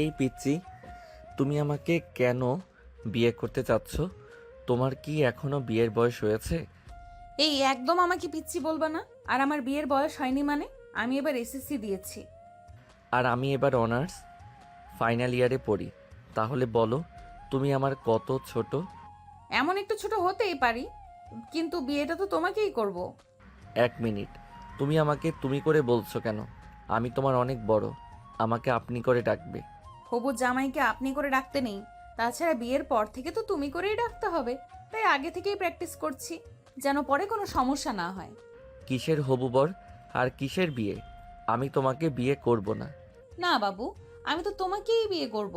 এই পিচ্চি, তুমি আমাকে কেন বিয়ে করতে চাচ্ছ? তোমার কি এখনো বিয়ের বয়স হয়েছে? এই একদম আমাকে পিচ্ছি বলবা না। আর আমার বিয়ের বয়স হয়নি মানে? আমি এবার এসএসসি দিয়েছি। আর আমি এবার অনার্স ফাইনাল ইয়ারে পড়ি। তাহলে বলো, তুমি আমার কত ছোট? এমন একটু ছোট হতেই পারি, কিন্তু বিয়েটা তো তোমাকেই করব। এক মিনিট, তুমি আমাকে তুমি করে বলছো কেন? আমি তোমার অনেক বড়, আমাকে আপনি করে ডাকবে। হবু জামাইকে আপনি করে ডাকতে নেই। তাছাড়া বিয়ের পর থেকে তো তুমি করেই ডাকতে হবে। তাই আগে থেকেই প্র্যাকটিস করছি, যেন পরে কোনো সমস্যা না হয়। কিসের হবু বর আর কিসের বিয়ে? আমি তোমাকে বিয়ে করব না। না বাবু, আমি তো তোমাকেই বিয়ে করব।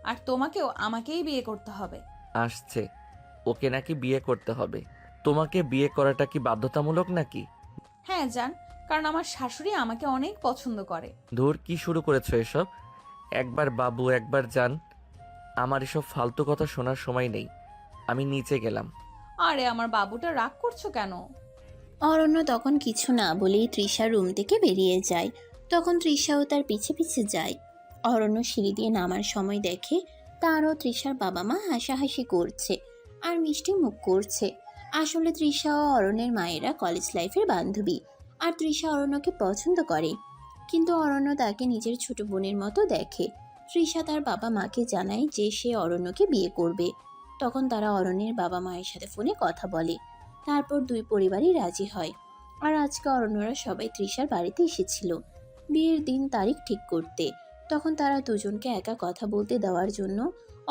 আর তোমাকেও আমাকেই বিয়ে করতে হবে। আসছে, ওকে নাকি বিয়ে করতে হবে? তোমাকে বিয়ে করাটা কি বাধ্যতামূলক নাকি? হ্যাঁ যান, কারণ আমার শাশুড়ি আমাকে অনেক পছন্দ করে। ধুর, কি শুরু করেছো এসব? একবার বাবু একবার যান, আমার এসব ফালতু কথা শোনার সময় নেই। আমি নিচে গেলাম। আরে আমার বাবুটা রাগ করছো কেন? অরণ্য তখন কিছু না বলেই তৃষার রুম থেকে বেরিয়ে যায়। তখন তৃষাও তার পিছে পিছে যায়। অরণ্য সিঁড়ি দিয়ে নামার সময় দেখে তারও তৃষার বাবা মা হাসাহাসি করছে আর মিষ্টি মুখ করছে। আসলে তৃষা ও অরণ্যের মায়েরা কলেজ লাইফের বান্ধবী, আর তৃষা অরণ্যকে পছন্দ করে, কিন্তু অরণ্য তাকে নিজের ছোট বোনের মতো দেখে। তৃষা তার বাবা মাকে জানায় যে সে অরণ্যকে বিয়ে করবে। তখন তারা অরণ্যের বাবা মায়ের সাথে ফোনে কথা বলে। তারপর দুই পরিবারই রাজি হয়। আর আজকে অরণ্যরা সবাই তৃষার বাড়িতে এসেছিল বিয়ের দিন তারিখ ঠিক করতে। তখন তারা দুজনকে একা কথা বলতে দেওয়ার জন্য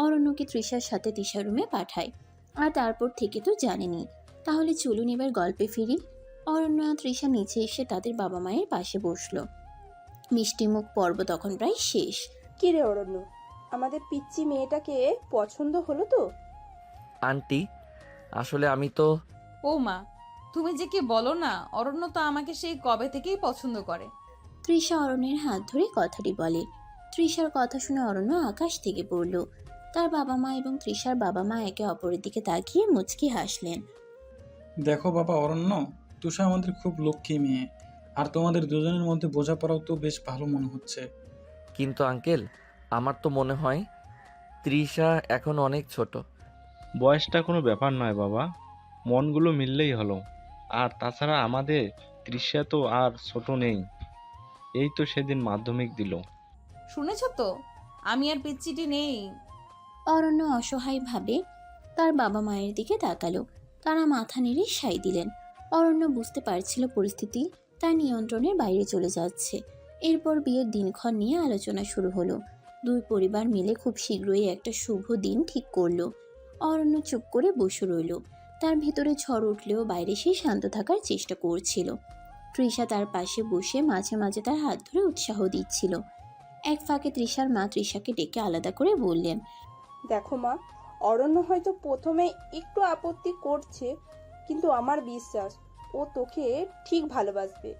অরণ্যকে তৃষার সাথে তৃষা রুমে পাঠায়। আর তারপর থেকে তো জানেনি। তাহলে চলুন এবার গল্পে ফিরি। অরণ্য আর তৃষা নিচে এসে তাদের বাবা মায়ের পাশে বসলো। মিষ্টিমুখ পর্ব তখন প্রায় শেষ। কি রে অরণ্য, আমাদের পিচ্চি মেয়েটাকে পছন্দ হলো তো? আন্টি, আসলে আমি তো ও মা, তুমি যে কি বলো না, অরণ্য তো আমাকে সেই কবে থেকেই পছন্দ করে। তৃষা অরণ্যের হাত ধরে কথাটি বলে। তৃষার কথা শুনে অরণ্য আকাশ থেকে পড়ল। তার বাবা মা এবং তৃষার বাবা মা একে অপরের দিকে তাকিয়ে মুচকি হাসলেন। দেখো বাবা অরণ্য, তুষা আমাদের খুব লক্ষ্মী মেয়ে, আর তোমাদের দুজনের মধ্যে বোঝাপড়াও তো বেশ ভালো মনে হচ্ছে। কিন্তু আঙ্কেল, আমার তো মনে হয় তৃষা এখন অনেক ছোট। বয়সটা কোনো ব্যাপার নয় বাবা, মনগুলো মিললেই হলো। আর তাছাড়া আমাদের তৃষ্যা তো আর ছোট নেই, এই তো সেদিন মাধ্যমিক দিল। শুনেছ তো, আমি আর পিচ্চিটি নেই। অরণ্য অসহায়ভাবে তার বাবা মায়ের দিকে তাকালো। তারা মাথা নেড়ে সায় দিলেন। অরণ্য বুঝতে পারছিল পরিস্থিতি তার নিয়ন্ত্রণের বাইরে চলে যাচ্ছে। এরপর বিয়ের দিনক্ষণ নিয়ে আলোচনা শুরু হলো। দুই পরিবার মিলে খুব শীঘ্রই একটা শুভ দিন ঠিক করলো। অরণ্য চুপ করে বসে রইল। তার ভিতরে ঝড় উঠলেও বাইরে সে শান্ত থাকার চেষ্টা করছিল। তৃষা তার পাশে বসে মাঝে মাঝে তার হাত ধরে উৎসাহ দিচ্ছিল। এক ফাঁকে তৃষার মা তৃষাকে ডেকে আলাদা করে বললেন, দেখো মা, অরণ্য হয়তো প্রথমে একটু আপত্তি করছে, কিন্তু আমার বিশ্বাস ও তোকে ঠিক ভালোবাসবে।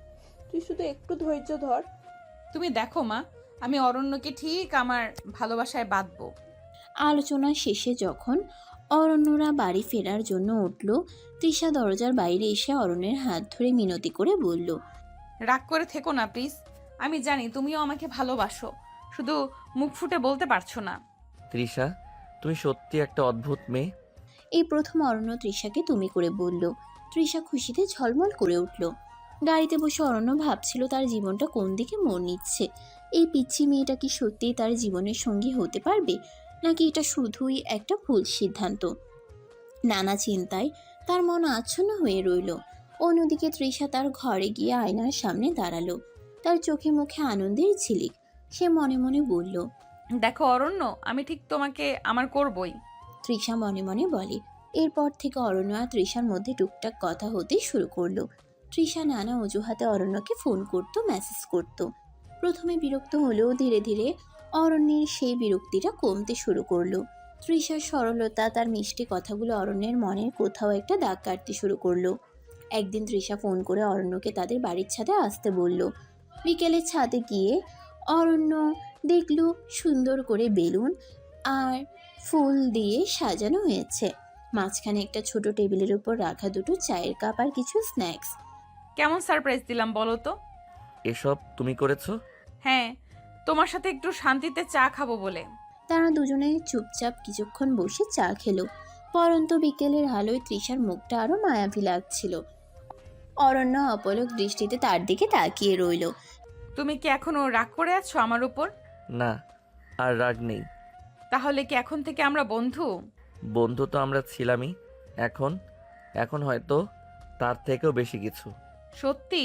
তুই শুধু একটু ধৈর্য ধর। তুমি দেখো মা, আমি অরণ্যকে ঠিক আমার ভালোবাসায় বাঁধবো। আলোচনা শেষে যখন অরণ্যরা বাড়ি ফেরার জন্য উঠল, তৃষা দরজার বাইরে এসে অরণ্যের হাত ধরে মিনতি করে বলল, রাগ করে থেকো না প্লিজ। আমি জানি তুমিও আমাকে ভালোবাসো, শুধু মুখ ফুটে বলতে পারছো না। তৃষা, তুমি সত্যি একটা অদ্ভুত মেয়ে। এই প্রথম অরণ্য তৃষাকে তুমি করে বলল। তৃষা খুশিতে ঝলমল করে উঠল। গাড়িতে বসে অরণ্য ভাবছিল তার জীবনটা কোন দিকে মোড় নিচ্ছে। এই পিচ্ছি মেয়েটা কি সত্যিই তার জীবনের সঙ্গী হতে পারবে, নাকি এটা শুধুই একটা ভুল সিদ্ধান্ত? নানা চিন্তায় তার মন আচ্ছন্ন হয়ে রইল। অন্যদিকে তৃষা তার ঘরে গিয়ে আয়নার সামনে দাঁড়ালো। তার চোখে মুখে আনন্দের ঝিলিক। সে মনে মনে বলল, দেখো অরণ্য, আমি ঠিক তোমাকে আমার করবই। তৃষা মনে মনে বলে। এরপর থেকে অরণ্য আর তৃষার মধ্যে টুকটাক কথা হতে শুরু করলো। তৃষা নানা অজুহাতে অরণ্যকে ফোন করত, মেসেজ করত। প্রথমে বিরক্ত হলেও ধীরে ধীরে অরণ্যের সেই বিরক্তিটা কমতে শুরু করলো। তৃষার সরলতা, তার মিষ্টি কথাগুলো অরণ্যের মনের কোথাও একটা দাগ কাটতে শুরু করলো। একদিন তৃষা ফোন করে অরণ্যকে তাদের বাড়ির ছাদে আসতে বলল। বিকেলে ছাদে গিয়ে অরণ্য দেখলো সুন্দর করে বেলুন আর ফুল দিয়ে সাজানো হয়েছে। মাঝখানে একটা ছোট টেবিলের উপর রাখা দুটো চায়ের কাপ আর কিছু স্ন্যাক্স। কেমন সারপ্রাইজ দিলাম বলো তো? এসব তুমি করেছো? হ্যাঁ, তোমার সাথে একটু শান্তিতে চা খাবো বলে। তারা দুজনে চুপচাপ কিছুক্ষণ বসে চা খেলো। পরন্ত বিকেলের আলোয় তৃষার মুখটা আরো মায়াবী লাগছিল। অরণ্য অপলক দৃষ্টিতে তার দিকে তাকিয়ে রইল। তুমি কি এখনো রাগ করে আছো আমার উপর? না, আর রাগ নেই। তাহলে কি এখন থেকে আমরা বন্ধু? বন্ধু তো আমরা ছিলামই। এখন এখন হয়তো তার থেকেও বেশি কিছু। সত্যি?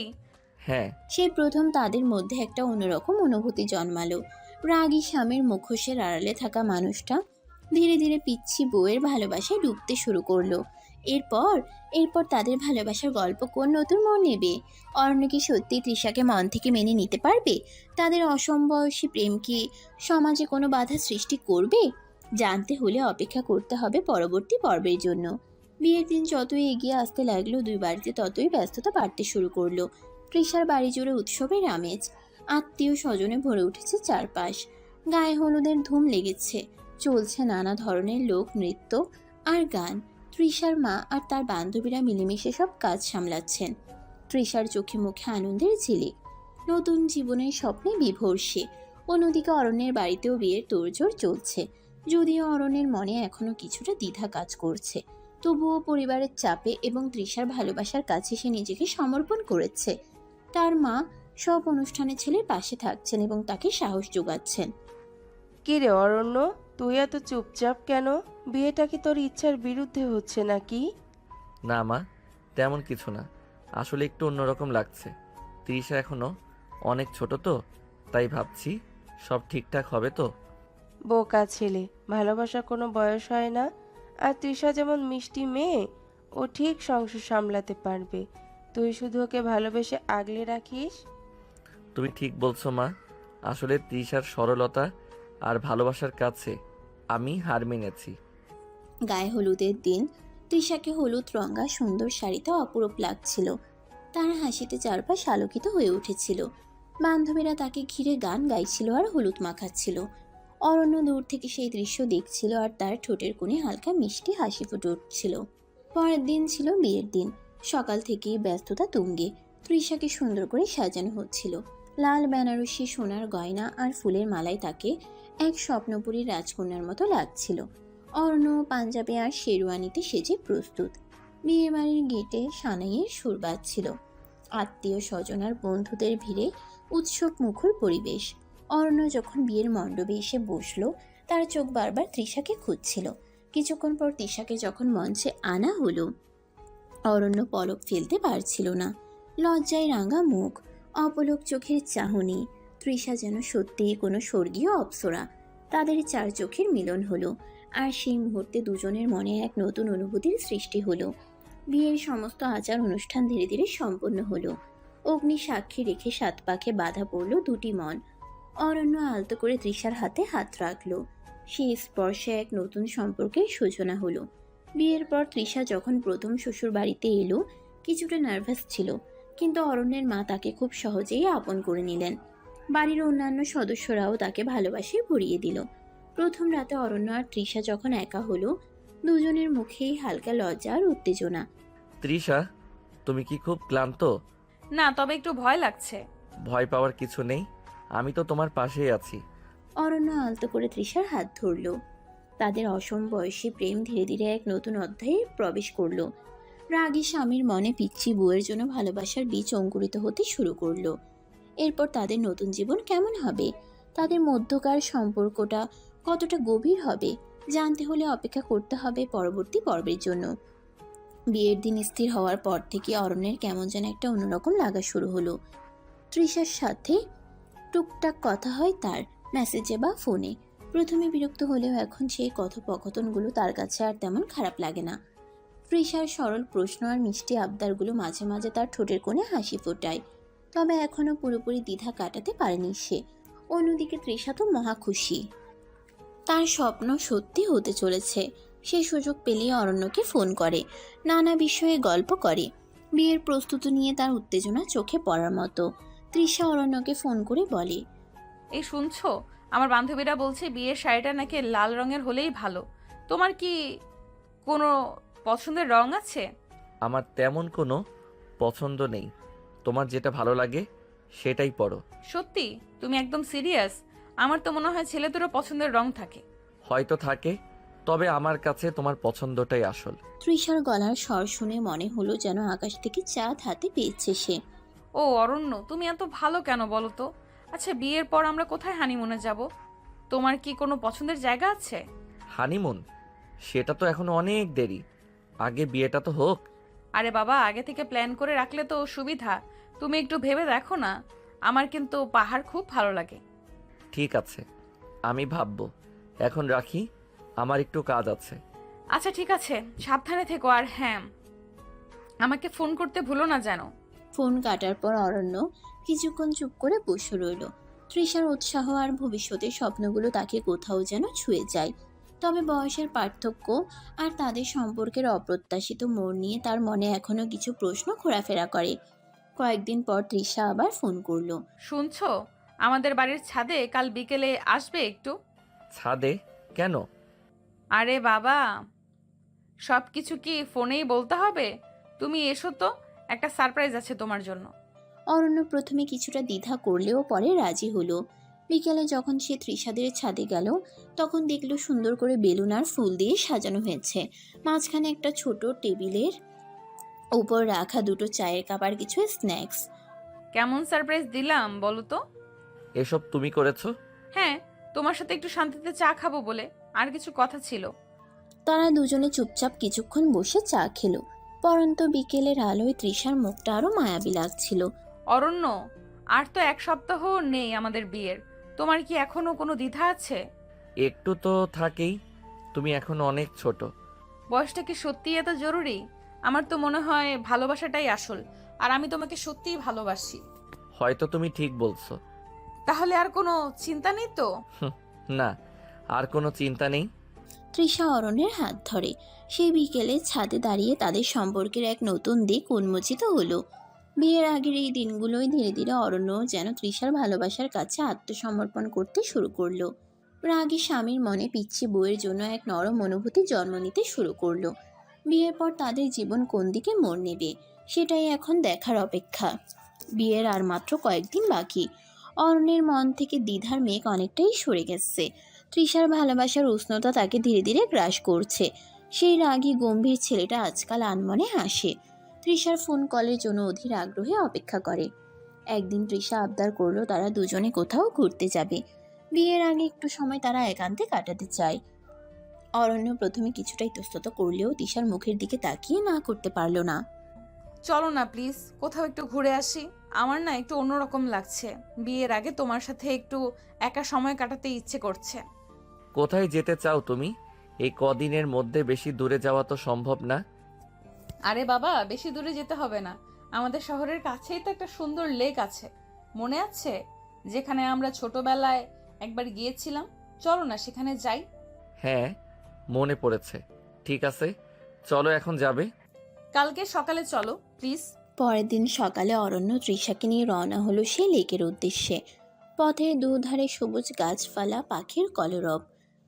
হ্যাঁ। সেই প্রথম তাদের মধ্যে একটা অন্যরকম অনুভূতি জন্মালো। রাগী স্বামীর মুখোশের আড়ালে থাকা মানুষটা ধীরে ধীরে পিচ্ছি বউয়ের ভালোবাসায় ডুবতে শুরু করলো। এরপর তাদের ভালোবাসার গল্প কোন নতুন মোড় নেবে? অরণ্য কি সত্যি তৃষাকে মন থেকে মেনে নিতে পারবে? তাদের অসমবয়সী প্রেম কি সমাজে কোনো বাধা সৃষ্টি করবে? জানতে হলে অপেক্ষা করতে হবে পরবর্তী পর্বের জন্য। বিয়ের দিন যতই এগিয়ে আসতে লাগলো, দুই বাড়িতে ততই ব্যস্ততা বাড়তে শুরু করলো। তৃষার বাড়ি জুড়ে উৎসবের আমেজ, আত্মীয় স্বজনে ভরে উঠেছে চারপাশ। গায়ে হলুদের ধুম লেগেছে, চলছে নানা ধরনের লোক নৃত্য আর গান। তৃষার মা আর তার বান্ধবীরা মিলেমিশে সব কাজ সামলাচ্ছেন। তৃষার চোখে মুখে আনন্দের ঝিলিক, নতুন জীবনের স্বপ্নে বিভোর সে। অন্যদিকে অরণ্যের বাড়িতেও বিয়ের তোড়জোড় চলছে। যদিও অরণ্যের মনে এখনো কিছুটা দ্বিধা কাজ করছে, তবুও পরিবারের চাপে এবং তৃষার ভালোবাসার কাছে সে নিজেকে সমর্পণ করেছে। তার মা সব অনুষ্ঠানে ছেলের পাশে থাকছেন এবং তাকে সাহস যোগাচ্ছেন। কি রে অরণ্য, তুই এত চুপচাপ কেন? বিয়েটা কি তোর ইচ্ছার বিরুদ্ধে হচ্ছে নাকি? না মা, তেমন কিছু না। আসলে একটু অন্যরকম লাগছে। তৃষা এখনো অনেক ছোট তো, তাই ভাবছি সব ঠিকঠাক হবে তো। বোকা ছেলে, ভালোবাসা কোনো বয়স হয় না। আর তৃষা যেমন মিষ্টি মেয়ে, ও ঠিক সংসার সামলাতে পারবে। তুই শুধু ওকে ভালোবেসে আগলে রাখিস। তুমি ঠিক বলছো মা। আসলে তৃষার সরলতা আর ভালোবাসার কাছে আমি হার মেনেছি। গায়ে হলুদের দিন তৃষাকে হলুদ রঙা সুন্দর শাড়িতে অপরূপ লাগছিল। তার হাসিতে চারপাশ আলোকিত হয়ে উঠেছিল। বান্ধবীরা তাকে ঘিরে গান গাইছিল আর হলুদ মাখাচ্ছিল। অরণ্য দূর থেকে সেই দৃশ্য দেখছিল আর তার ঠোঁটের কোণে হালকা মিষ্টি হাসি ফুটে উঠছিল। পরের দিন ছিল বিয়ের দিন। সকাল থেকেই ব্যস্ততা তুঙ্গে। তৃষাকে সুন্দর করে সাজানো হচ্ছিল। লাল বেনারসি, সোনার গয়না আর ফুলের মালায় তাকে এক স্বপ্নপুরী রাজকন্যার মতো লাগছিল। অর্ণ পাঞ্জাবি আর শেরওয়ানিতে সেজে প্রস্তুত। বিয়ে বাড়ির গেটে সানাইয়ের সুর বাজছিল। আত্মীয় স্বজন আর বন্ধুদের ভিড়ে উৎসব মুখর পরিবেশ। অর্ণ যখন বিয়ের মণ্ডপে এসে বসলো, তার চোখ বারবার তৃষাকে খুঁজছিল। কিছুক্ষণ পর তৃষাকে যখন মঞ্চে আনা হলো, অরণ্য পলক ফেলতে পারছিল না। লজ্জায় রাঙা মুখ, অপলক চোখের চাহনি। তৃষা যেন সত্যিই কোনো স্বর্গীয় অপ্সরা। তাদের চার চোখের মিলন হলো, আর সেই মুহূর্তে দুজনের মনে এক নতুন অনুভূতির সৃষ্টি হলো। বিয়ের সমস্ত আচার অনুষ্ঠান ধীরে ধীরে সম্পন্ন হলো। অগ্নি সাক্ষী রেখে সাত পাখে বাঁধা পড়ল দুটি মন। অরণ্য আলতো করে তৃষার হাতে হাত রাখলো। সেই স্পর্শে এক নতুন সম্পর্কের সূচনা হলো। বিয়ের পর তৃষা যখন প্রথম শ্বশুর বাড়িতে এলো, কিছুটা নার্ভাস ছিল, কিন্তু অরণ্যের মা তাকে খুব সহজেই আপন করে নিলেন। বাড়ির অন্যান্য সদস্যরাও তাকে ভালোবাসে ভরিয়ে দিল। প্রথম রাতে অরণ্য আর তৃষা যখন একা হলো, দুজনের মুখেই হালকা লজ্জা আর উত্তেজনা। তৃষা, তুমি কি খুব ক্লান্ত? না, তবে একটু ভয় লাগছে। ভয় পাওয়ার কিছু নেই, আমি তো তোমার পাশেই আছি। অরণ্য আলতো করে তৃষার হাত ধরল। তাদের অসম বয়সী প্রেম ধীরে ধীরে এক নতুন অধ্যায়ে প্রবেশ করলো। রাগী স্বামীর মনে পিচ্ছি বউয়ের জন্য ভালোবাসার বীজ অঙ্কুরিত হতে শুরু করলো। এরপর তাদের নতুন জীবন কেমন হবে? তাদের মধ্যকার সম্পর্কটা কতটা গভীর হবে? জানতে হলে অপেক্ষা করতে হবে পরবর্তী পর্বের জন্য। বিয়ের দিন স্থির হওয়ার পর থেকে অরণ্যের কেমন যেন একটা অন্যরকম লাগা শুরু হলো। তৃষার সাথে টুকটাক কথা হয় তার, মেসেজে বা ফোনে। প্রথমে বিরক্ত হলেও এখন সেই কথোপকথনগুলো তার কাছে আর তেমন খারাপ লাগে না। তৃষার সরল প্রশ্ন আর মিষ্টি আবদারগুলো মাঝে মাঝে তার ঠোঁটের কোণে হাসি ফোটায়। তবে এখনো পুরোপুরি দ্বিধা কাটাতে পারেনি সে। অন্যদিকে তৃষা তো মহা খুশি। তার স্বপ্ন সত্যি হতে চলেছে। সে সুযোগ পেলেই অরণ্যকে ফোন করে, নানা বিষয়ে গল্প করে। বিয়ের প্রস্তুতি নিয়ে তার উত্তেজনা চোখে পড়ার মতো। তৃষা অরণ্যকে ফোন করে বলে, এই শুনছো, আমার বান্ধবীরা বলছে বিয়ের শাড়িটা নাকি লাল রঙের হলেই ভালো। তোমার কি কোনো পছন্দের রং আছে? আমার তেমন কোনো পছন্দ নেই, তোমার যেটা ভালো লাগে সেটাই পরো। সত্যি? তুমি একদম সিরিয়াস? আমার তো মনে হয় ছেলেদেরও পছন্দের রং থাকে। হয়তো থাকে, তবে আমার কাছে তোমার পছন্দটাই আসল। তৃষার গলার স্বর শুনে মনে হলো যেন আকাশ থেকে চাঁদ হাতে পেয়েছে সে। ও অরণ্য, তুমি এত ভালো কেন বলো তো? আচ্ছা, বিয়ের পর আমরা কোথায় হানিমুনে যাব? তোমার কি কোনো পছন্দের জায়গা আছে? হানিমুন? সেটা তো এখনো অনেক দেরি, আগে বিয়েটা তো হোক। আরে বাবা, আগে থেকে প্ল্যান করে রাখলে তো সুবিধা। তুমি একটু ভেবে দেখো না। আমার কিন্তু পাহাড় খুব ভালো লাগে। ঠিক আছে, আমি ভাববো। এখন রাখি, আমার একটু কাজ আছে। আচ্ছা ঠিক আছে, সাবধানে থেকো। আর হ্যাঁ, আমাকে ফোন করতে ভুলো না যেন। ফোন কাটার পর অরণ্য কিছুক্ষণ চুপ করে বসে রইল। তৃষার উৎসাহ আর ভবিষ্যতের স্বপ্নগুলো তাকে কোথাও যেন ছুঁয়ে যায়। তবে বয়সের পার্থক্য আর তাদের সম্পর্কের অপ্রত্যাশিত মোড় নিয়ে তার মনে এখনো কিছু প্রশ্ন ঘোরাফেরা করে। কয়েকদিন পর তৃষা আবার ফোন করলো। শুনছো, আমাদের বাড়ির ছাদে কাল বিকেলে আসবে একটু? ছাদে? কেন? আরে বাবা, সব কিছু কি ফোনেই বলতে হবে? তুমি এসো তো, একটা সারপ্রাইজ আছে তোমার জন্য। অরণ্য প্রথমে কিছুটা দ্বিধা করলেও পরে রাজি হলো। বিকেলে যখন সে তৃষাদের ছাদে গেল, তখন দেখলো সুন্দর করে বেলুন আর ফুল দিয়ে সাজানো হয়েছে। মাঝখানে একটা ছোট টেবিলের উপর রাখা দুটো চায়ের কাপ আর কিছু স্ন্যাক্স। কেমন সারপ্রাইজ দিলাম বলো তো? এসব তুমি করেছো? হ্যাঁ, তোমার সাথে একটু শান্তিতে চা খাবো বলে। আর কিছু কথা ছিল। তারা দুজনে চুপচাপ কিছুক্ষণ বসে চা খেলো। পরন্ত বিকেলের আলোয় তৃষার মুখটা আরো মায়াবী লাগছিল। অরণ্য, আর তো এক সপ্তাহ নেই আমাদের বিয়ের। তোমার কি এখনো কোনো দ্বিধা আছে? একটু তো থাকেই, তুমি এখন অনেক ছোট। বয়সটা কি সত্যিই এত জরুরি? আমার তো মনে হয় ভালোবাসাটাই আসল, আর আমি তোমাকে সত্যিই ভালোবাসি। হয়তো তুমি ঠিক বলছো। তাহলে আর কোনো চিন্তা নেই তো? না, আর কোনো চিন্তা নেই। তৃষা অরণ্যের হাত ধরে। সেই বিকেলে ছাদে দাঁড়িয়ে তাদের সম্পর্কের এক নতুন দিক উন্মোচিত হলো। বিয়ের আগের এই দিনগুলোই ধীরে ধীরে অরণ্য যেন তৃষার ভালোবাসার কাছে আত্মসমর্পণ করতে শুরু করলো। রাগী স্বামীর মনে পিচ্ছি বউয়ের জন্য এক নরম অনুভূতি জন্ম নিতে শুরু করলো। বিয়ের পর তাদের জীবন কোন দিকে মোড় নেবে, সেটাই এখন দেখার অপেক্ষা। বিয়ের আর মাত্র কয়েকদিন বাকি। অরণ্যের মন থেকে দ্বিধার মেঘ অনেকটাই সরে গেছে। তৃষার ভালোবাসার উষ্ণতা তাকে ধীরে ধীরে গ্রাস করছে। সেই রাগী গম্ভীর ছেলেটা আজকাল আনমনে হাসে। তৃষার ফোন কলের জন্য অধীর আগ্রহে অপেক্ষা করে। একদিন তৃষা আবদার করলো তারা দুজনে কোথাও ঘুরতে যাবে। বিয়ের আগে একটু সময় তারা একান্তে কাটাতে চায়। অরণ্য প্রথমে কিছুটা ইতস্তত করলেও তৃষার মুখের দিকে তাকিয়ে না করতে পারল না। চলো না প্লিজ, কোথাও একটু ঘুরে আসি। আমার না একটু অন্যরকম লাগছে। বিয়ের আগে তোমার সাথে একটু একা সময় কাটাতে ইচ্ছে করছে। কোথায় যেতে চাও তুমি? এই কদিনের মধ্যে বেশি দূরে যাওয়া তো সম্ভব না। আরে বাবা, বেশি দূরে যেতে হবে না। আমাদের শহরের কাছেই তো একটা সুন্দর লেক আছে, মনে আছে? যেখানে আমরা ছোটবেলায় একবার গিয়েছিলাম। চলো না সেখানে যাই। হ্যাঁ, মনে পড়েছে। ঠিক আছে, চলো এখন যাবে। কালকে সকালে চলো প্লিজ। পরের দিন সকালে অরণ্য তৃষাকে নিয়ে রওনা হলো সেই লেকের উদ্দেশ্যে। পথের দুধারে সবুজ গাছপালা, পাখির কলরব,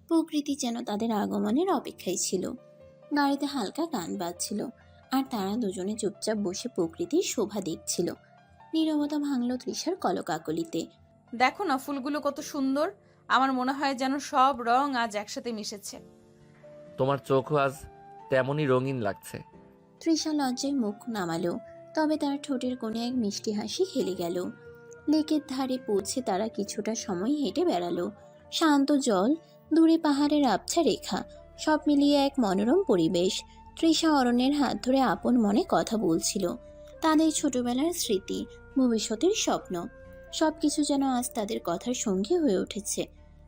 প্রকৃতি যেন তাদের আগমনের অপেক্ষায় ছিল। গাড়িতে হালকা গান বাজছিল, আর তারা দুজনে চুপচাপ বসে প্রকৃতির শোভা দেখছিল। নীরবতা ভাঙল তৃষার কলকাকলিতে। দেখো না ফুলগুলো কত সুন্দর। আমার মনে হয় যেন সব রং আজ একসাথে মিশেছে। তোমার চোখও আজ তেমনই রঙিন লাগছে। তৃষা লজ্জায় মুখ নামালো, তবে তার ঠোঁটের কোণে এক মিষ্টি হাসি খেলে গেল। লেকের ধারে পৌঁছে তারা কিছুটা সময় হেঁটে বেড়ালো। শান্ত জল, দূরে পাহাড়ের আবছা রেখা, সব মিলিয়ে এক মনোরম পরিবেশ। তৃষা অরণ্যের হাত ধরে আপন মনে কথা বলছিল। তাদের ছোটবেলার স্মৃতি, ভবিষ্যতের স্বপ্ন, সবকিছু যেন আজ তাদের কথার সঙ্গী হয়ে উঠেছে।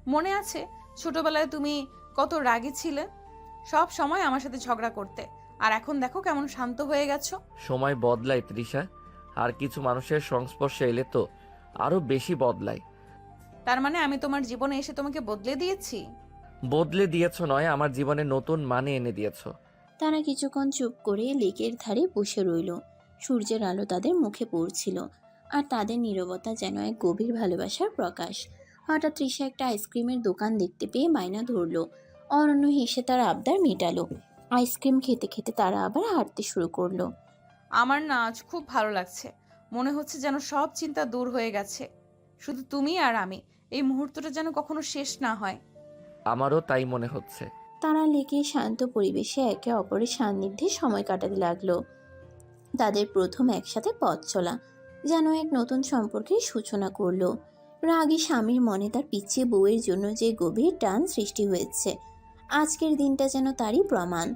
মনে আছে ছোটবেলায় তুমি কত রাগী ছিলে? সব সময় আমার সাথে ঝগড়া করতে, আর এখন দেখো কেমন শান্ত হয়ে গেছো। সময় বদলায় তৃষা, আর কিছু মানুষের সংস্পর্শে এলে তো আরো বেশি বদলায়। তার মানে আমি তোমার জীবনে এসে তোমাকে বদলে দিয়েছি? বদলে দিয়েছো নয়, আমার জীবনে নতুন মানে এনে দিয়েছো। তারা কিছুক্ষণ চুপ করে লেকের ধারে বসে রইল। সূর্যের আলো তাদের মুখে পড়ছিল, আর তাদের নীরবতা যেন এক গভীর ভালোবাসার প্রকাশ। হঠাৎ তৃষা একটা আইসক্রিমের দোকান দেখতে পেয়ে বায়না ধরলো। অরণ্য হেসে তার আবদার মেটালো। আইসক্রিম খেতে খেতে তারা আবার হাঁটতে শুরু করলো। আমার না আজ খুব ভালো লাগছে। মনে হচ্ছে যেন সব চিন্তা দূর হয়ে গেছে। শুধু তুমি আর আমি এই মুহূর্তটা যেন কখনো শেষ না হয়। আমারও তাই মনে হচ্ছে। তারা লেকে শান্ত পরিবেশে একে অপরের সান্নিধ্যে সময় কাটাতে লাগলো। তাদের প্রথম একসাথে পথ চলা যেন এক নতুন সম্পর্কের সূচনা করলো। রাগী স্বামীর মনে তার পিছিয়ে বউয়ের জন্য যে গভীর টান সৃষ্টি হয়েছে, আজকের দিনটা যেন তারই প্রমাণ।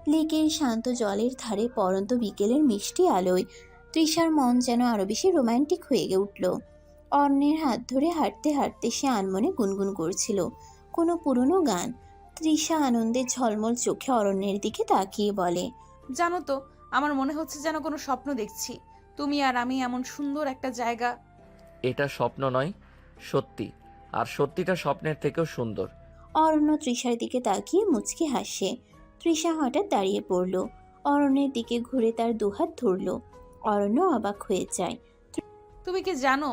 লেকের শান্ত জলের ধারে পরন্ত বিকেলের মিষ্টি আলোয় তৃষার মন যেন আরো বেশি রোমান্টিক হয়ে উঠল। অন্যের হাত ধরে হাঁটতে হাঁটতে সে আনমনে গুনগুন করছিল কোনো পুরনো গান। তৃষা আনন্দের ঝলমল চোখে অরণ্যের দিকে তাকিয়ে বলে, জানো তো, আমার মনে হচ্ছে যেন কোনো স্বপ্ন দেখছি। তুমি আর আমি এমন সুন্দর একটা জায়গা। এটা স্বপ্ন নয়, সত্যি। আর সত্যিটা স্বপ্নের থেকেও সুন্দর। অরণ্য তৃষার দিকে তাকিয়ে মুচকি হাসে। তৃষা হঠাৎ দাঁড়িয়ে পড়ল, অরণ্যের দিকে ঘুরে তার দুহাত ধরল। অরণ্য অবাক হয়ে যায়। তুমি কি জানো,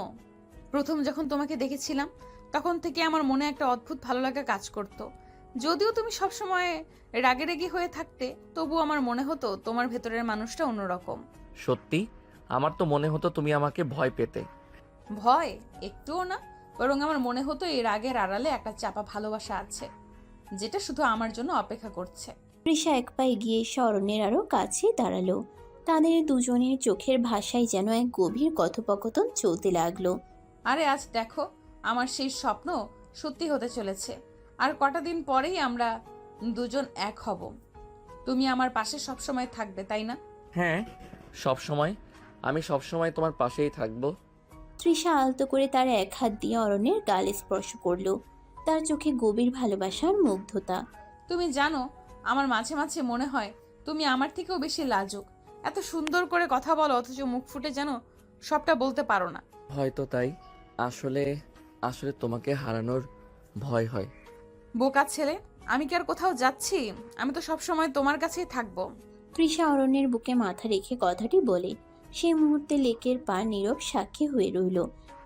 প্রথম যখন তোমাকে দেখেছিলাম তখন থেকে আমার মনে একটা অদ্ভুত ভালো লাগা কাজ করতো। যদিও তুমি সবসময় রাগেরেগি হয়ে থাকতে, তবু আমার মনে হতো তোমার ভেতরের মানুষটা অন্যরকম। সত্যি? আমার তো মনে হতো তুমি আমাকে ভয় পেতে। ভয়? একটুও না, বরং আমার মনে হতো এই রাগের আড়ালে একটা চাপা ভালোবাসা আছে, যেটা শুধু আমার জন্য অপেক্ষা করছে। তৃষা এক পা এগিয়ে এসে অরণ্যের আরো কাছে দাঁড়ালো। তাদের দুজনের চোখের ভাষায় যেন এক গভীর কথোপকথন চলতে লাগলো। আরে আজ দেখো, আমার সেই স্বপ্ন সত্যি হতে চলেছে। আর কটা দিন পরেই আমরা দুজন এক হব। তুমি আমার পাশে সবসময় থাকবে, তাই না? হ্যাঁ, সব সময়। আমি সব সময় তোমার পাশেই থাকবো। তৃষা আলতো করে তার এক হাত দিয়ে অরণ্যের গালে স্পর্শ করলো, তার চোখে গভীর ভালোবাসার মুগ্ধতা। তুমি জানো, আমার মাঝে মাঝে মনে হয় তুমি আমার থেকেও বেশি লাজুক। এত সুন্দর করে কথা বলো, অথচ মুখ ফুটে যেন সবটা বলতে পারো না। হয়তো তাই। আসলে আসলে তোমাকে হারানোর ভয় হয়। বোকা ছেলে, আমি কি আর কোথাও যাচ্ছি? আমি তো সবসময় তোমার কাছেই থাকবো। তৃষা অরণ্যের বুকে মাথা রেখে কথাটি বলে। সেই মুহূর্তে লেকের পা নীরব সাক্ষী হয়ে রইল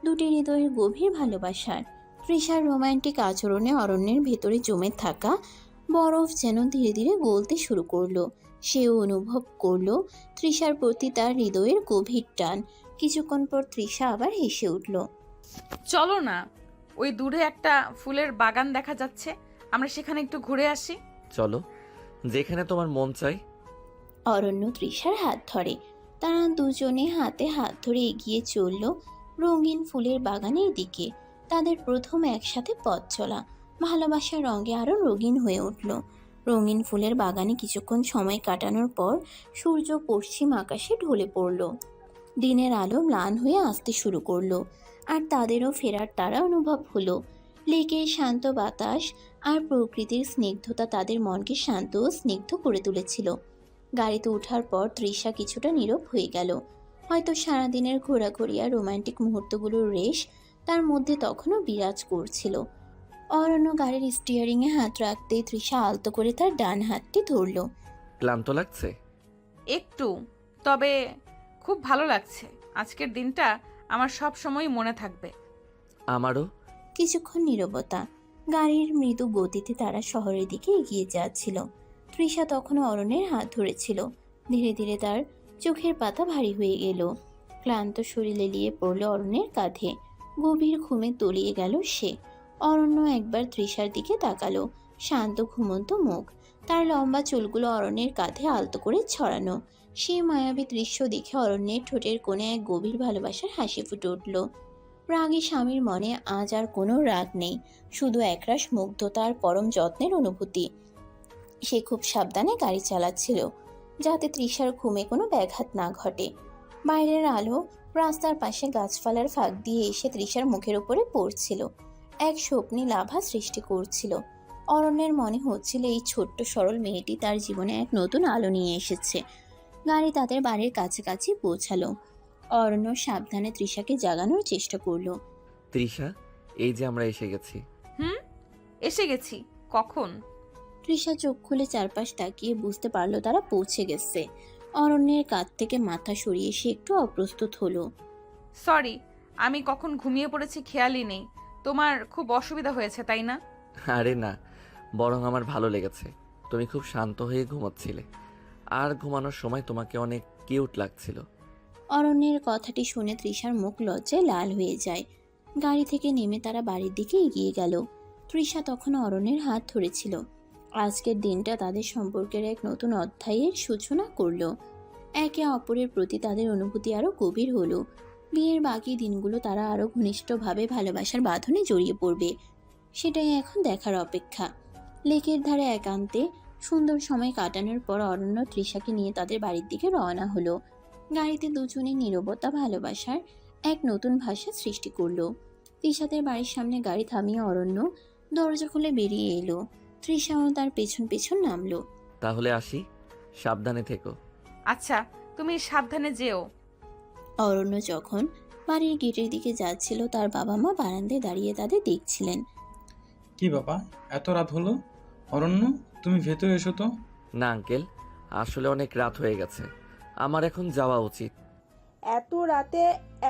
দুটি হৃদয়ের গভীর ভালোবাসার। তৃষার রোমান্টিক আচরণে অরণ্যের ভেতরে জমে থাকা বরফ যেন ধীরে ধীরে গলতে শুরু করলো। সেও অনুভব করলো তৃষার প্রতি তার হৃদয়ের গভীর টান। কিছুক্ষণ পর তৃষা আবার হেসে উঠল। চলো না, ওই দূরে একটা ফুলের বাগান দেখা যাচ্ছে, আমরা সেখানে একটু ঘুরে আসি। চলো, যেখানে তোমার মন চাই। অরণ্য তৃষার হাত ধরে। তারা দুজনে হাতে হাত ধরে এগিয়ে চলল রঙিন ফুলের বাগানের দিকে। তাদের প্রথম একসাথে পথ চলা ভালোবাসার রঙে আরো রঙিন হয়ে উঠল। রঙিন ফুলের বাগানে কিছুক্ষণ সময় কাটানোর পর সূর্য পশ্চিম আকাশে ঢলে পড়ল। দিনের আলো ম্লান হয়ে আসতে শুরু করলো, আর তাদেরও ফেরার তারা অনুভব হলো। লেকের শান্ত বাতাস আর প্রকৃতির স্নিগ্ধতা তাদের মনকে শান্ত ও স্নিগ্ধ করে তুলেছিল। গাড়িতে ওঠার পর তৃষা কিছুটা নীরব হয়ে গেল। হয়তো সারাদিনের ঘোরাঘুরি আর রোমান্টিক মুহূর্তগুলোর রেশ তার মধ্যে তখনও বিরাজ করছিল। অরণ্য গাড়ির স্টিয়ারিংয়ে হাত রাখতেই তৃষা আলতো করে তার ডান হাতটি ধরল। ক্লান্ত লাগছে? একটু, তবে খুব ভালো লাগছে। আজকের দিনটা আমার সব সময় মনে থাকবে। আমারও। কিছুক্ষণ নীরবতা। গাড়ির মৃদু গতিতে তারা শহরের দিকে এগিয়ে যাচ্ছিল। তৃষা তখনও অরণ্যের হাত ধরেছিল। ধীরে ধীরে তার চোখের পাতা ভারী হয়ে গেল। ক্লান্ত শরীর লেলিয়ে পড়ল অরণ্যের কাঁধে। গভীর ঘুমে তলিয়ে গেল সে। অরণ্য একবার তৃষার দিকে তাকালো। শান্ত ঘুমন্ত মুখ, তার লম্বা চুলগুলো অরণ্যের কাঁধে আলতো করে ছড়ানো। সেই মায়াবী দৃশ্য দেখে অরণ্যের ঠোঁটের কোণে এক গভীর ভালোবাসার হাসি ফুটে উঠল। রাগী স্বামীর মনে আজ আর কোনো রাগ নেই, শুধু একরাশ মুগ্ধতা আর পরম যত্নের অনুভূতি। সে খুব সাবধানে গাড়ি চালাচ্ছিল, যাতে তৃষার ঘুমে কোনো ব্যাঘাত না ঘটে। বাইরের আলো রাস্তার পাশে গাছপালার ফাঁক দিয়ে এসে তৃষার মুখের উপরে পড়ছিল, এক স্বপ্নীল আভা সৃষ্টি করছিল। অরণ্যের মনে হচ্ছিল এই ছোট্ট সরল মেয়েটি তার জীবনে এক নতুন আলো নিয়ে এসেছে। গাড়ি তাদের বাড়ির কাছাকাছি পৌঁছালো। অরণ্য সাবধানে তৃষাকে জাগানোর চেষ্টা করলো। তৃষা, এই যে আমরা এসে গেছি। এসে গেছি? কখন? তৃষা চোখ খুলে চারপাশ তাকিয়ে বুঝতে পারলো তারা পৌঁছে গেছে। অরণ্যের কাঁধ থেকে মাথা সরিয়ে সে একটু অপ্রস্তুত হলো। সরি, আমি কখন ঘুমিয়ে পড়েছি খেয়ালই নেই। তোমার খুব অসুবিধা হয়েছে, তাই না? আরে না, বরং আমার ভালো লেগেছে। তুমি খুব শান্ত হয়ে ঘুমাচ্ছিলে, আর ঘুমানোর সময় তোমাকে অনেক কিউট লাগছিল। অরণ্যের কথাটি শুনে তৃষার মুখ লজ্জায় লাল হয়ে যায়। গাড়ি থেকে নেমে তারা বাড়ির দিকে এগিয়ে গেল। তৃষা তখন অরণ্যের হাত ধরেছিল। আজকের দিনটা তাদের সম্পর্কের এক নতুন অধ্যায়ের সূচনা করলো। একে অপরের প্রতি তাদের অনুভূতি আরো গভীর হলো। বিয়ের বাকি দিনগুলো তারা আরো ঘনিষ্ঠভাবে ভালোবাসার বাঁধনে জড়িয়ে পড়বে, সেটাই এখন দেখার অপেক্ষা। লেকের ধারে একান্তে সুন্দর সময় কাটানোর পর অরণ্য তৃষাকে নিয়ে তাদের বাড়ির দিকে রওনা হলো। গাড়িতে দুজনের নীরবতা ভালোবাসার এক নতুন ভাষা সৃষ্টি করলো। তৃষাদের বাড়ির সামনে গাড়ি থামিয়ে অরণ্য দরজা খুলে বেরিয়ে এলো। তৃষাও তার পেছন পেছন নামলো। তাহলে আসি, সাবধানে থেকো। আচ্ছা, তুমি সাবধানে যেও। অরণ্য যখন বাড়ির গেটের দিকে যাচ্ছিল, তার বাবা মা বারান্দায় দাঁড়িয়ে তাদের দেখছিলেন। কি বাবা, এত রাত হলো? অরণ্য, তুমি ভেতরে এসো তো। না আঙ্কেল, আসলে অনেক রাত হয়ে গেছে, আমার এখন যাওয়া উচিত। এত রাতে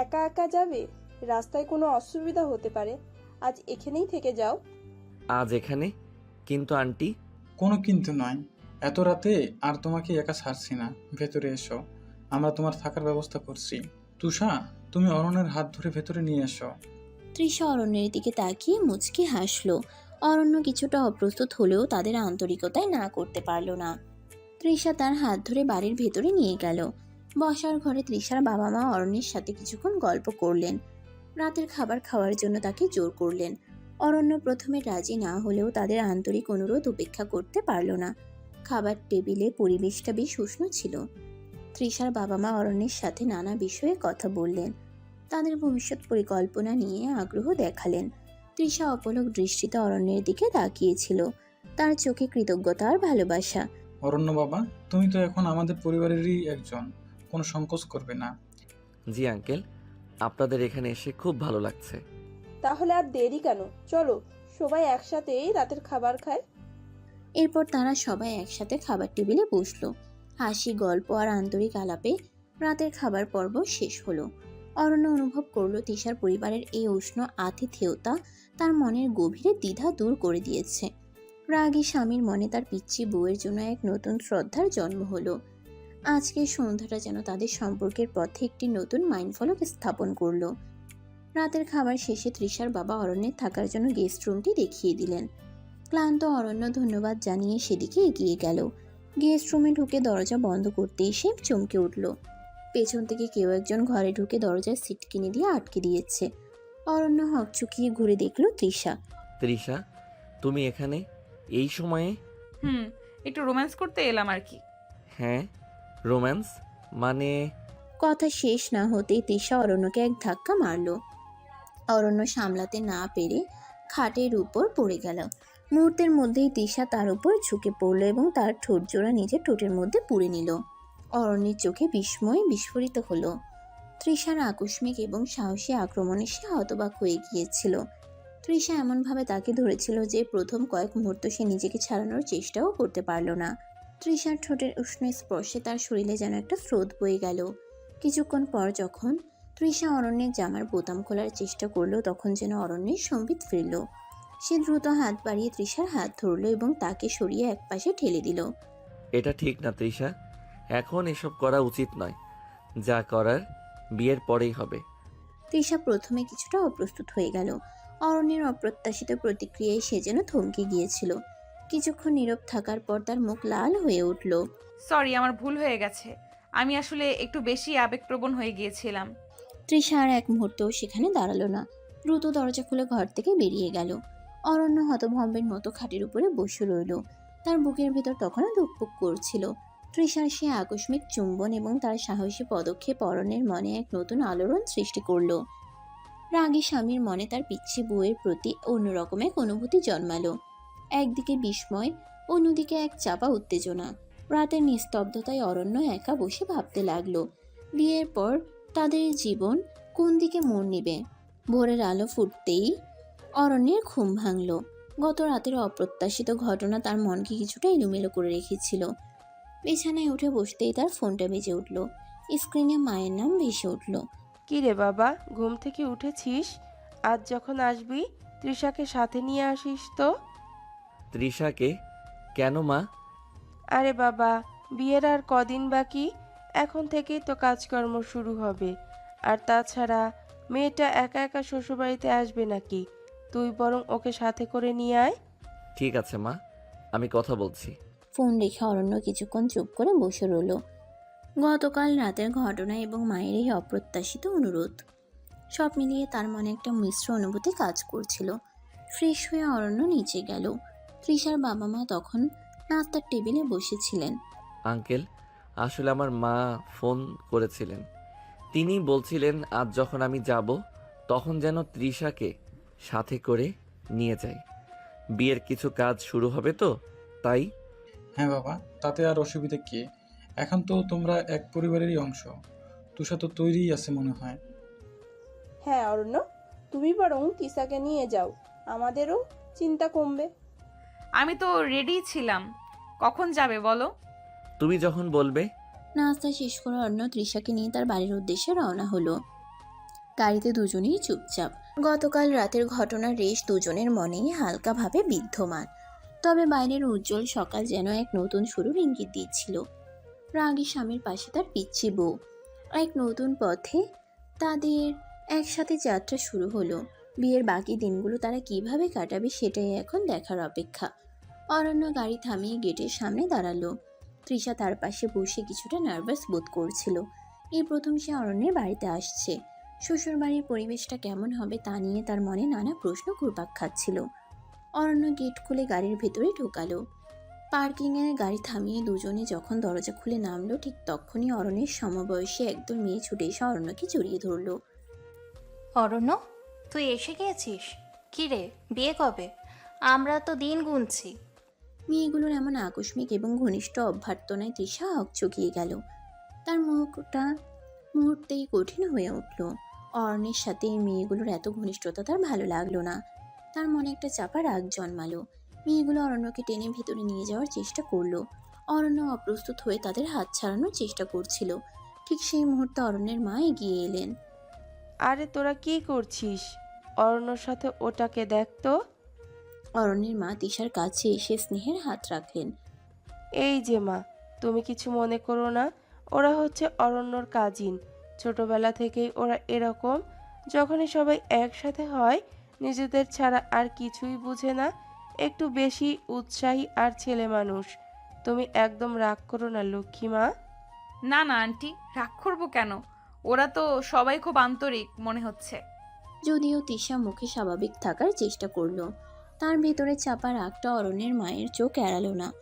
একা একা যাবে? রাস্তায় কোনো অসুবিধা হতে পারে, আজ এখানেই থেকে যাও। আজ এখানে? কিন্তু আন্টি। কোনো কিন্তু নয়, এত রাতে আর তোমাকে একা ছাড়ছি না। ভেতরে এসো, আমরা তোমার থাকার ব্যবস্থা করছি। তুষা, তুমি অরণ্যের হাত ধরে ভেতরে নিয়ে এসো। তৃষা অরণ্যের দিকে তাকিয়ে মুচকি হাসলো। অরণ্য কিছুটা অপ্রস্তুত হলেও তাদের আন্তরিকতায় না করতে পারল না। তৃষা তার হাত ধরে বাড়ির ভেতরে নিয়ে গেল। বসার ঘরে তৃষার বাবা মা অরণ্যের সাথে কিছুক্ষণ গল্প করলেন। রাতের খাবার খাওয়ার জন্য তাকে জোর করলেন। অরণ্য প্রথমে রাজি না হলেও তাদের আন্তরিক অনুরোধ উপেক্ষা করতে পারল না। খাবার টেবিলে পরিবেশটা বেশ উষ্ণ ছিল। তৃষার বাবা মা অরণ্যের সাথে নানা বিষয়ে কথা বললেন। তাদের ভবিষ্যৎ পরিকল্পনা নিয়ে আগ্রহ দেখালেন। তৃষা অপলক দৃষ্টিতে অরণ্যের দিকে তাকিয়েছিল, তার চোখে কৃতজ্ঞতা আর ভালোবাসা। অরণ্য বাবা, তুমি তো এখন আমাদের পরিবারেরই একজন, কোনো সংকোচ করবে না। জি আঙ্কেল, আপনাদের এখানে এসে খুব ভালো লাগছে। তাহলে আর দেরি কেন, চলো সবাই একসাথেই রাতের খাবার খায়। এরপর তারা সবাই একসাথে খাবার টেবিলে বসলো। হাসি, গল্প আর আন্তরিক আলাপে রাতের খাবার পর্ব শেষ হলো। অরণ্য অনুভব করলো তৃষার পরিবারের এই উষ্ণ আতিথেয়তা তার মনের গভীরে দ্বিধা দূর করে দিয়েছে। রাগী স্বামীর মনে তার পিচ্চি বউয়ের জন্য এক নতুন শ্রদ্ধার জন্ম হলো। আজকের সন্ধ্যাটা যেন তাদের সম্পর্কের পথে একটি নতুন মাইলফলক স্থাপন করলো। রাতের খাবার শেষে তৃষার বাবা অরণ্যের থাকার জন্য গেস্ট রুমটি দেখিয়ে দিলেন। ক্লান্ত অরণ্য ধন্যবাদ জানিয়ে সেদিকে এগিয়ে গেল। গেস্ট রুমে ঢুকে দরজা বন্ধ করতে এসে চমকে উঠল। পেছন থেকে কেউ একজন ঘরে ঢুকে দরজার সিটকিনি দিয়ে আটকে দিয়েছে। অরণ্য হকচকিয়ে ঘুরে দেখল তৃষা। তৃষা, তুমি এখানে এই সময়ে? একটু রোম্যান্স করতে এলাম আর কি। হ্যাঁ, রোম্যান্স মানে? কথা শেষ না হতেই তৃষা অরণ্যকে এক ধাক্কা মারল। অরণ্য সামলাতে না পেরে খাটের উপর পড়ে গেল। মুহূর্তের মধ্যেই তৃষা তার উপর ঝুঁকে পড়ল এবং তার ঠোঁট জোড়া নিজের ঠোঁটের মধ্যে পুড়ে নিল। অরণ্যের চোখে বিস্ময় বিস্ফোরিত হলো। তৃষার আকস্মিক এবং সাহসী আক্রমণে সে হতবাক হয়ে গিয়েছিল। তৃষা এমনভাবে তাকে ধরেছিল যে প্রথম কয়েক মুহূর্ত সে নিজেকে ছাড়ানোর চেষ্টাও করতে পারল না। তৃষার ঠোঁটের উষ্ণ স্পর্শে তার শরীরে যেন একটা স্রোত বয়ে গেল। কিছুক্ষণ পর যখন তৃষা অরণ্যের জামার বোতাম খোলার চেষ্টা করলো, তখন যেন অরণ্যের সম্বিত ফিরল। সে দ্রুত হাত বাড়িয়ে তৃষার হাত ধরল এবং তাকে সরিয়ে একপাশে ঠেলে দিল। এটা ঠিক না তৃষা, এখন এসব করা উচিত নয়। যা করার বিয়ের পরেই হবে। তৃষা প্রথমে কিছুটা অপ্রস্তুত হয়ে গেল। অরণ্যের অপ্রত্যাশিত প্রতিক্রিয়ায় সে যেন থমকে গিয়েছিল। কিছুক্ষণ নীরব থাকার পর তার মুখ লাল হয়ে উঠল। সরি, আমার ভুল হয়ে গেছে। আমি আসলে একটু বেশি আবেগপ্রবণ হয়ে গিয়েছিলাম। তৃষা আর এক মুহূর্তও সেখানে দাঁড়ালো না, দ্রুত দরজা খুলে ঘর থেকে বেরিয়ে গেল। অরণ্য হতভম্বের মতো খাটের উপরে বসে রইল। তার বুকের ভেতর তখনও ধুকপুক করছিল। তৃষার সে আকস্মিক চুম্বন এবং তার সাহসী পদক্ষেপ অরণ্যের মনে এক নতুন আলোড়ন সৃষ্টি করল। রাগী স্বামীর মনে তার পিচ্ছি বউয়ের প্রতি অন্যরকম এক অনুভূতি জন্মালো। একদিকে বিস্ময়, অন্যদিকে এক চাপা উত্তেজনা। রাতের নিস্তব্ধতায় অরণ্য একা বসে ভাবতে লাগলো, বিয়ের পর তাদের জীবন কোন দিকে মোড় নেবে। ভোরের আলো ফুটতেই অরণ্যের ঘুম ভাঙল। গত রাতের অপ্রত্যাশিত ঘটনা তার মনকে কিছুটা এলোমেলো করে রেখেছিল। বিছানায় উঠে বসতেই তার ফোনটা বেজে উঠল। স্ক্রিনে মায়ের নাম ভেসে উঠল। কি রে বাবা, ঘুম থেকে উঠেছিস? আজ যখন আসবি তৃষাকে সাথে নিয়ে আসিস তো। তৃষাকে? কেন মা? আরে বাবা, বিয়ের আর কদিন বাকি, এখন থেকেই তো কাজকর্ম শুরু হবে। আর তাছাড়া মেয়েটা একা একা শ্বশুরবাড়িতে আসবে নাকি? তুই বরং ওকে সাথে করে নিয়ে আয়। ঠিক আছে মা, আমি কথা বলছি। ফোন রেখে অরণ্য কিছুক্ষণ চুপ করে বসে রইল। গতকাল রাতের ঘটনা এবং মায়ের এই অপ্রত্যাশিত অনুরোধ সব মিলিয়ে তার মনে একটা মিশ্র অনুভূতি কাজ করছিল। ফ্রেশ হয়ে অরণ্য নিচে গেল। তৃষার বাবা মা তখন নাস্তার টেবিলে বসেছিলেন। আঙ্কেল, আসলে আমার মা ফোন করেছিলেন। তিনি বলছিলেন আজ যখন আমি যাব তখন যেন তৃষাকে সাথে করে নিয়ে যাই। বিয়ের কিছু কাজ শুরু হবে তো, তাই। হ্যাঁ বাবা, তাতে আর অসুবিধে কি? এখন তো তোমরা এক পরিবারেরই অংশ। তুষা তো তৈরিই আছে মনে হয়। হ্যাঁ অরণ্য, তুমি বরং তিশাকে নিয়ে যাও, আমাদেরও চিন্তা কমবে। আমি তো রেডি ছিলাম, কখন যাবে বলো? তুমি যখন বলবে। নাস্তা শেষ করে অরণ্য তৃষাকে নিয়ে তার বাড়ির উদ্দেশ্যে রওনা হলো। গাড়িতে দুজনেই চুপচাপ। গতকাল রাতের ঘটনার রেশ দুজনের মনেই হালকাভাবে বিদ্যমান। তবে বাইরের উজ্জ্বল সকাল যেন এক নতুন শুরুর ইঙ্গিত দিচ্ছিল। রাগী স্বামীর পাশে তার পিচ্ছি বউ। এক নতুন পথে তাদের একসাথে যাত্রা শুরু হলো। বিয়ের বাকি দিনগুলো তারা কিভাবে কাটাবে সেটাই এখন দেখার অপেক্ষা। অরণ্য গাড়ি থামিয়ে গেটের সামনে দাঁড়ালো। তৃষা তার পাশে বসে কিছুটা নার্ভাস বোধ করছিল। এই প্রথম সে অরণ্যের বাড়িতে আসছে। শ্বশুরবাড়ির পরিবেশটা কেমন হবে তা নিয়ে তার মনে নানা প্রশ্ন ঘুরপাক খাচ্ছিল। অরণ্য গেট খুলে গাড়ির ভেতরে ঢোকালো। পার্কিংয়ে গাড়ি থামিয়ে দুজনে যখন দরজা খুলে নামলো, ঠিক তখনই অরণ্যের সমবয়সী একদল মেয়ে ছুটে এসে অরণ্যকে জড়িয়ে ধরলো। অরণ্য, তুই এসে গিয়েছিস? কি রে, বিয়ে কবে? আমরা তো দিন গুনছি। মেয়েগুলোর এমন আকস্মিক এবং ঘনিষ্ঠ অভ্যর্থনায় তৃষা হকচকিয়ে গেল। তার মুখটা মুহূর্তেই কঠিন হয়ে উঠল। অরণ্যের সাথে এই মেয়েগুলোর এত ঘনিষ্ঠতা তার ভালো লাগলো না। তার মনে একটা চাপা রাগ জন্মালো। মেয়েগুলো অরণ্যকে টেনে ভেতরে নিয়ে যাওয়ার চেষ্টা করলো। অরণ্য অপ্রস্তুত হয়ে তাদের হাত ছাড়ানোর চেষ্টা করছিল। ঠিক সেই মুহূর্তে অরণ্যের মা এগিয়ে এলেন। আরে তোরা কি করছিস? অরণ্যর সাথে ওটাকে দেখ তো। অরণ্যের মা তৃষার কাছে এসে স্নেহের হাত রাখলেন। এই যে মা, তুমি কিছু মনে করো না, ওরা হচ্ছে অরণ্যর কাজিন। ছোটবেলা থেকেই ওরা এরকম, যখনই সবাই একসাথে হয় নিজেদের ছাড়া আর কিছুই বুঝে না, একটু বেশি উৎসাহী আর ছেলে মানুষ। তুমি একদম রাগ করো না লক্ষ্মী মা। না না আন্টি, রাগ করবো কেন? ওরা তো সবাই খুব আন্তরিক মনে হচ্ছে। যদিও তৃষা মুখে স্বাভাবিক থাকার চেষ্টা করলো, তার ভেতরে চাপা রাগটা অরণ্যের মায়ের চোখ এড়ালো না।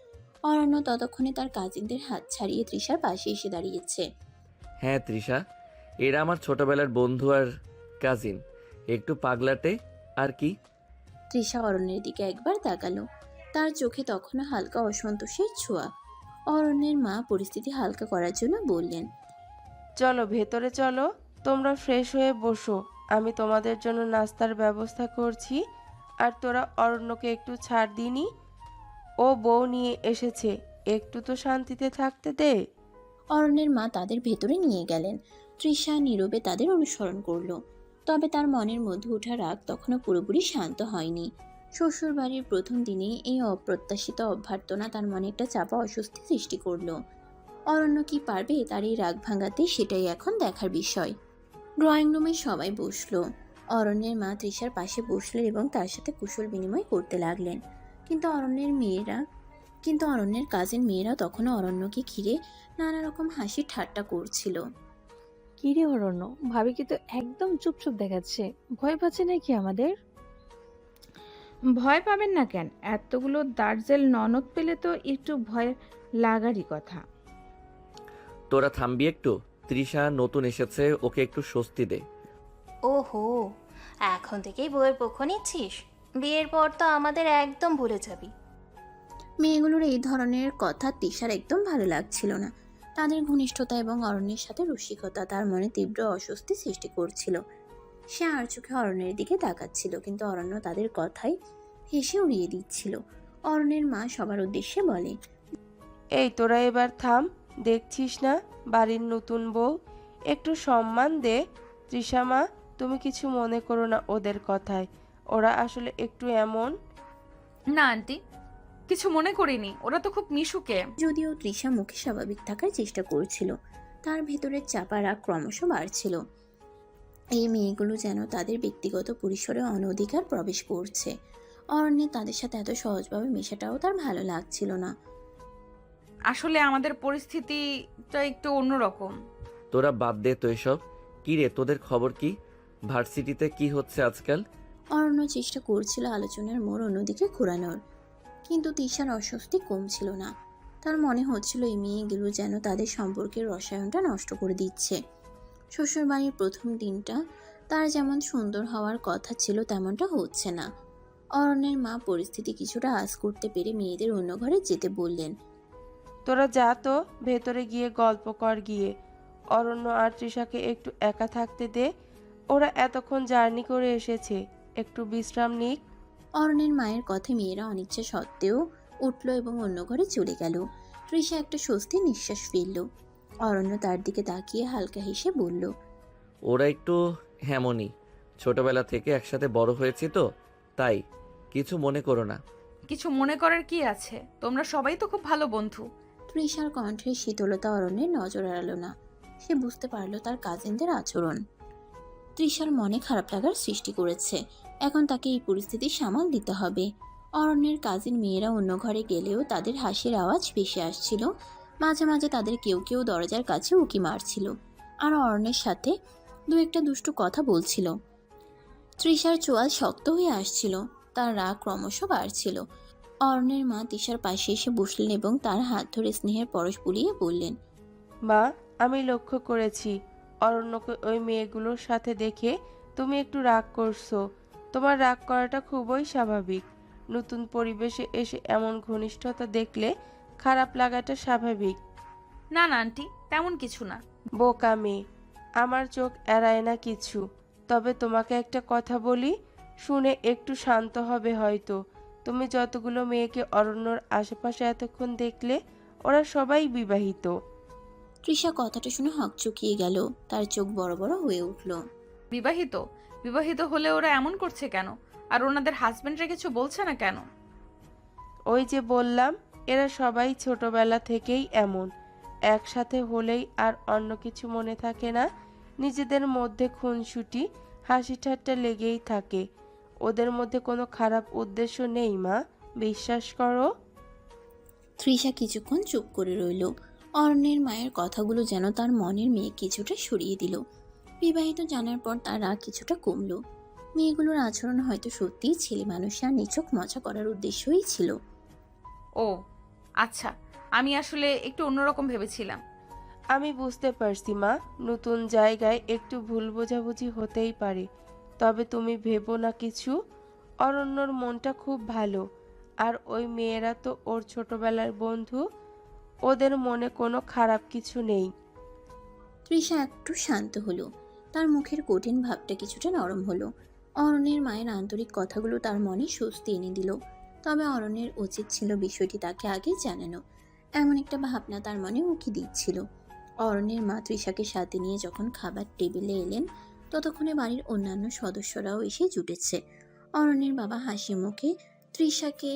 অরণ্য ততক্ষণে তার কাজিনদের হাত ছাড়িয়ে তৃষার পাশে এসে দাঁড়িয়েছে। হ্যাঁ তৃষা, এরা আমার ছোটবেলার বন্ধু আর কাজিন। একটু পাগলাটে আর কি। তৃষা অরণ্যের দিকে একবার তাকালো। তার চোখে তখনও হালকা অসন্তোষের ছোঁয়া। অরণ্যের মা পরিস্থিতি হালকা করার জন্য বললেন, চলো ভেতরে চলো, তোমরা ফ্রেশ হয়ে বসো, আমি তোমাদের জন্য নাস্তার ব্যবস্থা করছি। আর তোরা অরণ্যকে একটু ছাড় দিনি, ও বউ নিয়ে এসেছে, একটু তো শান্তিতে থাকতে দে। অরণ্যের মা তাদের ভেতরে নিয়ে গেলেন। তৃষা নীরবে তাদের অনুসরণ করলো। তবে তার মনের মধ্যে ওঠা রাগ তখনও পুরোপুরি শান্ত হয়নি। শ্বশুরবাড়ির প্রথম দিনে এই অপ্রত্যাশিত অভ্যর্থনা তার মনে একটা চাপা অস্বস্তি সৃষ্টি করলো। অরণ্য কি পারবে তার এই রাগ ভাঙাতে, সেটাই এখন দেখার বিষয়। ড্রয়িং রুমে সবাই বসলো। অরণ্যের মা তৃষার পাশে বসলেন এবং তার সাথে কুশল বিনিময় করতে লাগলেন। কিন্তু অরণ্যের কাজিন মেয়েরা তখনও অরণ্যকে ঘিরে নানা রকম হাসি ঠাট্টা করছিল। কিরে অরণ্য, ভাবিকে তো একদম চুপচুপ দেখাচ্ছে, ভয় পাচ্ছে নাকি আমাদের? ভয় পাবেন না কেন? এতগুলো দার্জেল ননদ পেলে তো একটু ভয় লাগারই কথা। তোরা থামবি একটু। তৃষা নতুন এসেছে, ওকে একটু স্বস্তি দে। ওহো, এখন থেকেই বউয়ের পক্ষ নিচ্ছিস? বিয়ের পর তো আমাদের একদম ভুলে যাবি। মেয়েগুলোর এই ধরনের কথা তৃষার একদম ভালো লাগছিল না। তাদের ঘনিষ্ঠতা এবং অরণ্যের সাথে রসিকতা তার মনে তীব্র অস্বস্তি সৃষ্টি করছিল। সে আর চোখে অরণ্যের দিকে তাকাচ্ছিল, কিন্তু অরণ্য তাদের কথাই হেসে উড়িয়ে দিচ্ছিল। অরণ্যের মা সবার উদ্দেশ্যে বলে, এই তোরা এবার থাম, দেখছিস না বাড়ির নতুন বউ, একটু সম্মান দে। তৃষা মা, তুমি কিছু মনে করো না ওদের কথায়, ওরা আসলে একটু এমন। না আন্টি, কিছু মনে করিনি, ওরা তো খুব মিশুকে। যদিও তৃষা মুখে স্বাভাবিক থাকার চেষ্টা করছিল, তার ভেতরের চাপা রাগ ক্রমশ বাড়ছিল। এই মেয়েগুলো যেন তাদের ব্যক্তিগত পরিসরে অনধিকার প্রবেশ করছে। অরণ্যের তাদের সাথে এত সহজভাবে মেশাটাও তার ভালো লাগছিল না। আসলে আমাদের পরিস্থিতিটা একটু অন্যরকম। তোরা বাদ দে তো এসব। কি রে, তোদের খবর কি? ভার্সিটিতে কি হচ্ছে আজকাল? অরণ্য চেষ্টা করছিল আলোচনার মোড় অন্যদিকে ঘোরানোর, কিন্তু তিশার অস্বস্তি কমছিল না। তার মনে হচ্ছিল এই মেয়েগুলো যেন তাদের সম্পর্কের রসায়নটা নষ্ট করে দিচ্ছে। শ্বশুরবাড়ির প্রথম দিনটা তার যেমন সুন্দর হওয়ার কথা ছিল তেমনটা হচ্ছে না। অরণ্যের মা পরিস্থিতি কিছুটা আঁচ করতে পেরে মেয়েদের অন্য ঘরে যেতে বললেন। তোরা যা তো, ভেতরে গিয়ে গল্প কর গিয়ে। অরণ্য আর তৃষাকে একটু একা থাকতে দে। ওরা এতক্ষণ জার্নি করে এসেছে, একটু বিশ্রাম নিক। অরণ্যের মায়ের কথায় মেয়েরা অনিচ্ছা সত্ত্বেও উঠল এবং অন্য ঘরে চলে গেল। তৃষা একটা স্বস্তির নিঃশ্বাস ফেলল। অরণ্য তার দিকে তাকিয়ে হালকা হেসে বলল, ওরা একটু হেমনই, ছোটবেলা থেকে একসাথে বড় হয়েছি তো, তাই কিছু মনে করো না। কিছু মনে করার কি আছে, তোমরা সবাই তো খুব ভালো বন্ধু। তৃষার কণ্ঠের শীতলতা অরণ্যের নজর এড়ালো না। সে বুঝতে পারল তার কাজিনদের আচরণ তৃষার মনে খারাপ লাগার সৃষ্টি করেছে। এখন তাকে এই পরিস্থিতি সামাল দিতে হবে। অরণ্যের কাজিন মেয়েরা অন্য ঘরে গেলেও তাদের হাসির আওয়াজ ভেসে আসছিল। মাঝে মাঝে তাদের কেউ কেউ দরজার কাছে উকি মারছিল আর অরণ্যের সাথে দু একটা দুষ্টু কথা বলছিল। তৃষার চোয়াল শক্ত হয়ে আসছিল, তার রাগ ক্রমশ বাড়ছিল। অরণ্যের মা তৃষার পাশে এসে বসলেন এবং তার হাত ধরে স্নেহের পরশ বুলিয়ে বললেন, মা, আমি লক্ষ্য করেছি অরণ্যকে ওই মেয়েগুলোর সাথে দেখে তুমি একটু রাগ করছো। তোমার রাগ করাটা খুবই স্বাভাবিক। নতুন পরিবেশে এসে এমন ঘনিষ্ঠতা দেখলে খারাপ লাগাটা স্বাভাবিক। না না আন্টি, তেমন কিছু না। বোকা মেয়ে, আমার চোখ এড়ায় না কিছু। তবে তোমাকে একটা কথা বলি, শুনে একটু শান্ত হবে হয়তো। তুমি যতগুলো মেয়েকে অরণ্যর আশেপাশে এতক্ষণ দেখলে, ওরা সবাই বিবাহিত। তৃষা কথাটা শুনে হকচকিয়ে গেল, তার চোখ বড় বড় হয়ে উঠল। বিবাহিত? বিবাহিত হলে ওরা এমন করছে কেন? আর ওনাদের হাজবেন্ডরা কিছু বলছে না কেন? ওই যে বললাম, এরা সবাই ছোটবেলা থেকেই এমন। একসাথে হলেই আর অন্য কিছু মনে থাকে না। নিজেদের মধ্যে খুনসুটি, হাসি ঠাট্টা লেগেই থাকে। ওদের মধ্যে কোনো খারাপ উদ্দেশ্য নেই মা, বিশ্বাস করো। তৃষা কিছুক্ষণ চুপ করে রইল। অরণ্যের মায়ের কথাগুলো যেন তার মনের মেয়ে কিছুটা সরিয়ে দিল। বিবাহিত জানার পর তার রাগ কিছুটা কমলো। মেয়েগুলোর আচরণ হয়তো সত্যিই ছেলে মানুষ আর নিছক মজা করার উদ্দেশ্যই ছিল। ও আচ্ছা, আমি আসলে একটু অন্যরকম ভেবেছিলাম। আমি বুঝতে পারছি মা, নতুন জায়গায় একটু ভুল বোঝাবুঝি হতেই পারে। তবে তুমি ভেবো না কিছু। অরণ্যর মনটা খুব ভালো, আর ওই মেয়েরা তো ওর ছোটবেলার বন্ধু। ওদের মনে কোনো খারাপ কিছু নেই। তৃষা একটু শান্ত হলো, তার মুখের কঠিন ভাবটা কিছুটা নরম হলো। অরণ্যের মায়ের আন্তরিক কথাগুলো তার মনে স্বস্তি এনে দিল। তবে অরণ্যের উচিত ছিল বিষয়টি তাকে আগে জানানো। এমন একটা ভাবনা তার মনে উকি দিচ্ছিল। অরণ্যের মা তৃষাকে সাথে নিয়ে যখন খাবার টেবিলে এলেন, ততক্ষণে বাড়ির অন্যান্য সদস্যরাও এসে জুটেছে। অরণ্যের বাবা হাসি মুখে তৃষাকে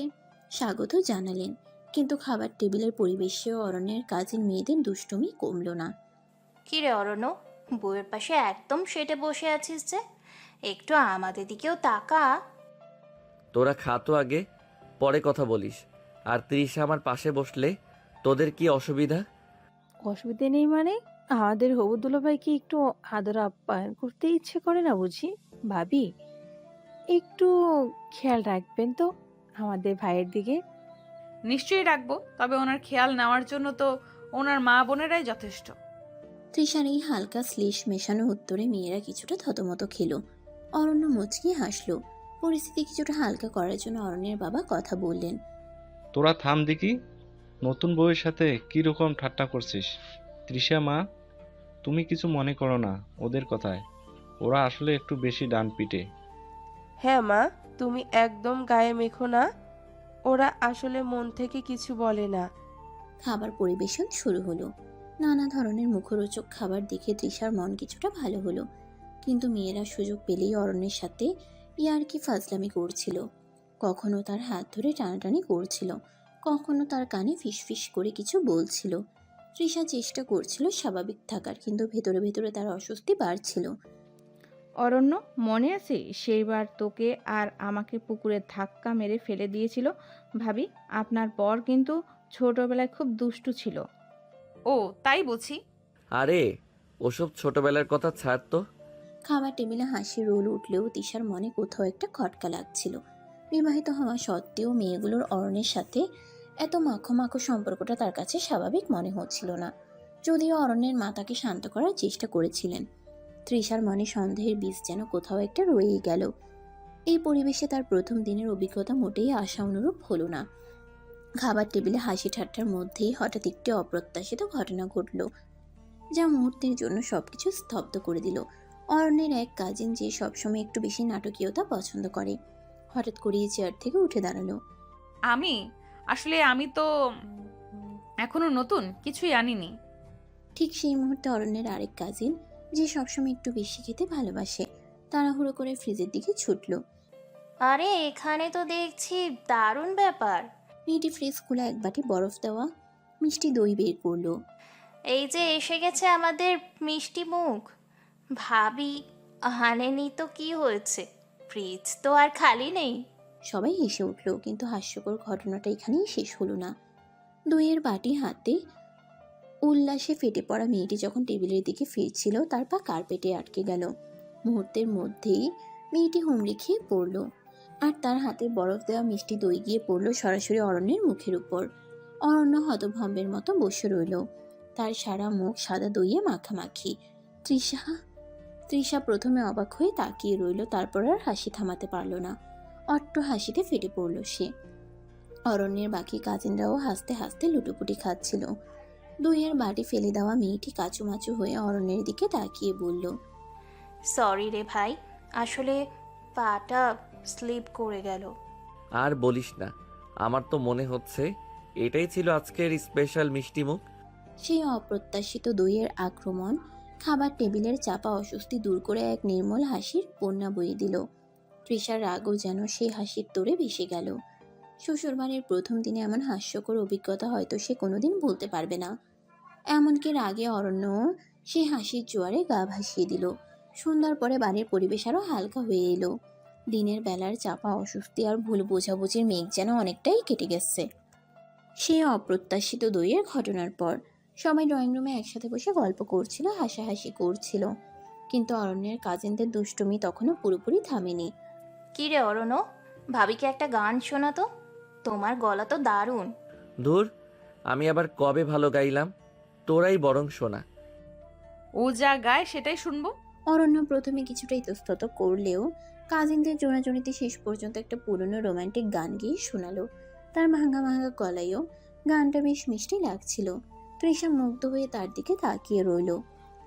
স্বাগত জানালেন, কিন্তু খাবার টেবিলের পরিবেশেও অরণ্যের কাজিন মেয়েদের দুষ্টুমি কমল না। কি রে অরণ্য, বউয়ের পাশে একদম সেটে বসে আছিস যে? একটু আমাদের দিকেও তাকা। তোরা খা তো আগে, পরে কথা বলিস। আর তৃষা আমার পাশে বসলে তোদের কি অসুবিধা? অসুবিধে নেই মানে? আমাদের হবু দুলাভাইকে একটু আদর আপ্যায়ন করতে ইচ্ছে করে না বুঝি? ভাবি, একটু খেয়াল রাখবেন তো আমাদের ভাইয়ের দিকে। নিশ্চয়ই রাখবো, তবে ওনার খেয়াল নেওয়ার জন্য তো ওনার মা বোনেরাই যথেষ্ট। তৃষার এই হালকা শ্লেষ মেশানো উত্তরে মেয়েরা কিছুটা থতমত খেল। অরণ্য মুচকি হাসল। পরিস্থিতি কিছুটা হালকা করার জন্য অরণ্যের বাবা কথা বললেন, তোরা থাম দেখি, নতুন বউয়ের সাথে কি রকম ঠাট্টা করছিস? তৃষা মা, তুমি কিছু মনে করো না ওদের কথায়। ওরা আসলে একটু বেশি ডান পিটে। হ্যাঁ মা, তুমি একদম গায়ে মেখো না। ওরা আসলে মন থেকে কিছু বলে না। খাবার পরিবেশন শুরু হলো। নানা ধরনের মুখরোচক খাবার দেখে তৃষার মন কিছুটা ভালো হলো, কিন্তু মেয়েরা সুযোগ পেলেই অরণ্যের সাথে ইয়ার্কি ফাজলামি করছিল। কখনো তার হাত ধরে টানাটানি করছিল, কখনো তার কানে ফিসফিস করে কিছু বলছিল। তৃষা চেষ্টা করছিল স্বাভাবিক থাকার, কিন্তু ভেতরে ভেতরে তার অস্বস্তি বাড়ছিল। অরণ্য, মনে আছে সেইবার তোকে আর আমাকে পুকুরে ধাক্কা মেরে ফেলে দিয়েছিল? ভাবি, আপনার বর কিন্তু ছোটবেলায় খুব দুষ্টু ছিল। ও তাই বুঝি? আরে ওসব ছোটবেলার কথা ছাড় তো। খাবার টেবিলে হাসি রোল উঠলেও তিশার মনে কোথাও একটা খটকা লাগছিল। বিবাহিত হওয়া সত্ত্বেও মেয়েগুলোর অরণ্যের সাথে এত মাখো মাখো সম্পর্কটা তার কাছে স্বাভাবিক মনে হচ্ছিল না। যদিও অরণ্যের মা তাকে শান্ত করার চেষ্টা করেছিলেন, তৃষার মনে সন্দেহের বীজ যেন কোথাও একটা রয়েই গেল। এই পরিবেশে তার প্রথম দিনের অভিজ্ঞতা মোটেই আশা অনুরূপ হলো না। খাবার টেবিলে হাসি ঠাট্টার মধ্যেই হঠাৎ একটি অপ্রত্যাশিত ঘটনা ঘটল, যা মুহূর্তের জন্য সবকিছু স্তব্ধ করে দিল। অরণ্যের এক কাজিন, যে সবসময় একটু বেশি নাটকীয়তা পছন্দ করে, হঠাৎ করেই চেয়ার থেকে উঠে দাঁড়ালো। আমি তো এখনো নতুন, কিছুই আনিনি। ঠিক সেই মুহূর্তে অরণ্যের আরেক কাজিন, যে সবসময় একটু বেশি খেতে ভালোবাসে, তাড়াহুড়ো করে ফ্রিজের দিকে ছুটল। আরে এখানে তো দেখছি দারুণ ব্যাপার। মেয়েটি ফ্রিজ খুলে এক বাটি বরফ দেওয়া মিষ্টি দই বের করলো। এই যে এসে গেছে আমাদের মিষ্টি মুখ। ভাবি, আনেনি তো কি হয়েছে, ফ্রিজ তো আর খালি নেই। সবাই হেসে উঠল, কিন্তু হাস্যকর ঘটনাটা এখানেই শেষ হলো না। দইয়ের বাটি হাতে উল্লাসে ফেটে পড়া মেয়েটি যখন টেবিলের দিকে ফিরছিল, তার পা কার্পেটে আটকে গেল। মুহূর্তের মধ্যেই মেয়েটি হুমড়ি খেয়ে পড়ল, আর তার হাতে বরফ দেওয়া মিষ্টি দই গিয়ে পড়ল সরাসরি অরণ্যের মুখের উপর। অরণ্য হতভম্বের মতো বসে রইল, তার সারা মুখ সাদা দইয়ে মাখামাখি। তৃষা প্রথমে অবাক হয়ে তাকিয়ে রইল, তারপর আর হাসি থামাতে পারল না। অট্ট হাসিতে ফেটে পড়ল সে। অরণ্যের বাকি কাজিনরাও হাসতে হাসতে লুটোপুটি খাচ্ছিল। দইয়ের বাটি ফেলে দেওয়া মেয়েটি কাচুমাচু হয়ে অরণ্যের দিকে তাকিয়ে বলল, সরি রে ভাই, আসলে পাটা স্লিপ করে গেল। আর বলিস না, আমার তো মনে হচ্ছে এটাই ছিল আজকের স্পেশাল মিষ্টিমুখ। সেই অপ্রত্যাশিত দইয়ের আক্রমণ খাবার টেবিলের চাপা অস্বস্তি দূর করে এক নির্মল হাসির বন্যা বয়ে দিল। তৃষার রাগও যেন সেই হাসির তোড়ে ভেসে গেল। শ্বশুরবাড়ির প্রথম দিনে এমন হাস্যকর অভিজ্ঞতা হয়তো সে কোনোদিন ভুলতে পারবে না। এমনকি রাগে অরণ্য সেই হাসির জোয়ারে গা ভাসিয়ে দিল। সন্ধ্যার পরে বাড়ির পরিবেশ আরও হালকা হয়ে এলো। দিনের বেলার চাপা অস্বস্তি আর ভুল বোঝাবুঝির মেঘ যেন অনেকটাই কেটে গেছে সেই অপ্রত্যাশিত দইয়ের ঘটনার পর। সবাই ড্রয়িং রুমে একসাথে বসে গল্প করছিল, হাসাহাসি করছিল, কিন্তু অরণ্যের কাজিনদের দুষ্টুমি তখনও পুরোপুরি থামেনি। কি রে অরণ্য, ভাবিকে একটা গান শোনা তো, তোমার গলা তো দারুণ। ধুর, আমি আবার কবে ভালো গাইলাম? তোরাই বরং শোনা। ও যা গায় সেটাই শুনবো। অরণ্য প্রথমে কিছুটা ইতস্তত করলেও কাজিনদের জোড়াজোড়িতে শেষ পর্যন্ত একটা পুরনো রোমান্টিক গান গিয়ে শোনালো। তার ভাঙা ভাঙা গলায়ও গানটা বেশ মিষ্টি লাগছিল। তৃষা মুগ্ধ হয়ে তার দিকে তাকিয়ে রইল।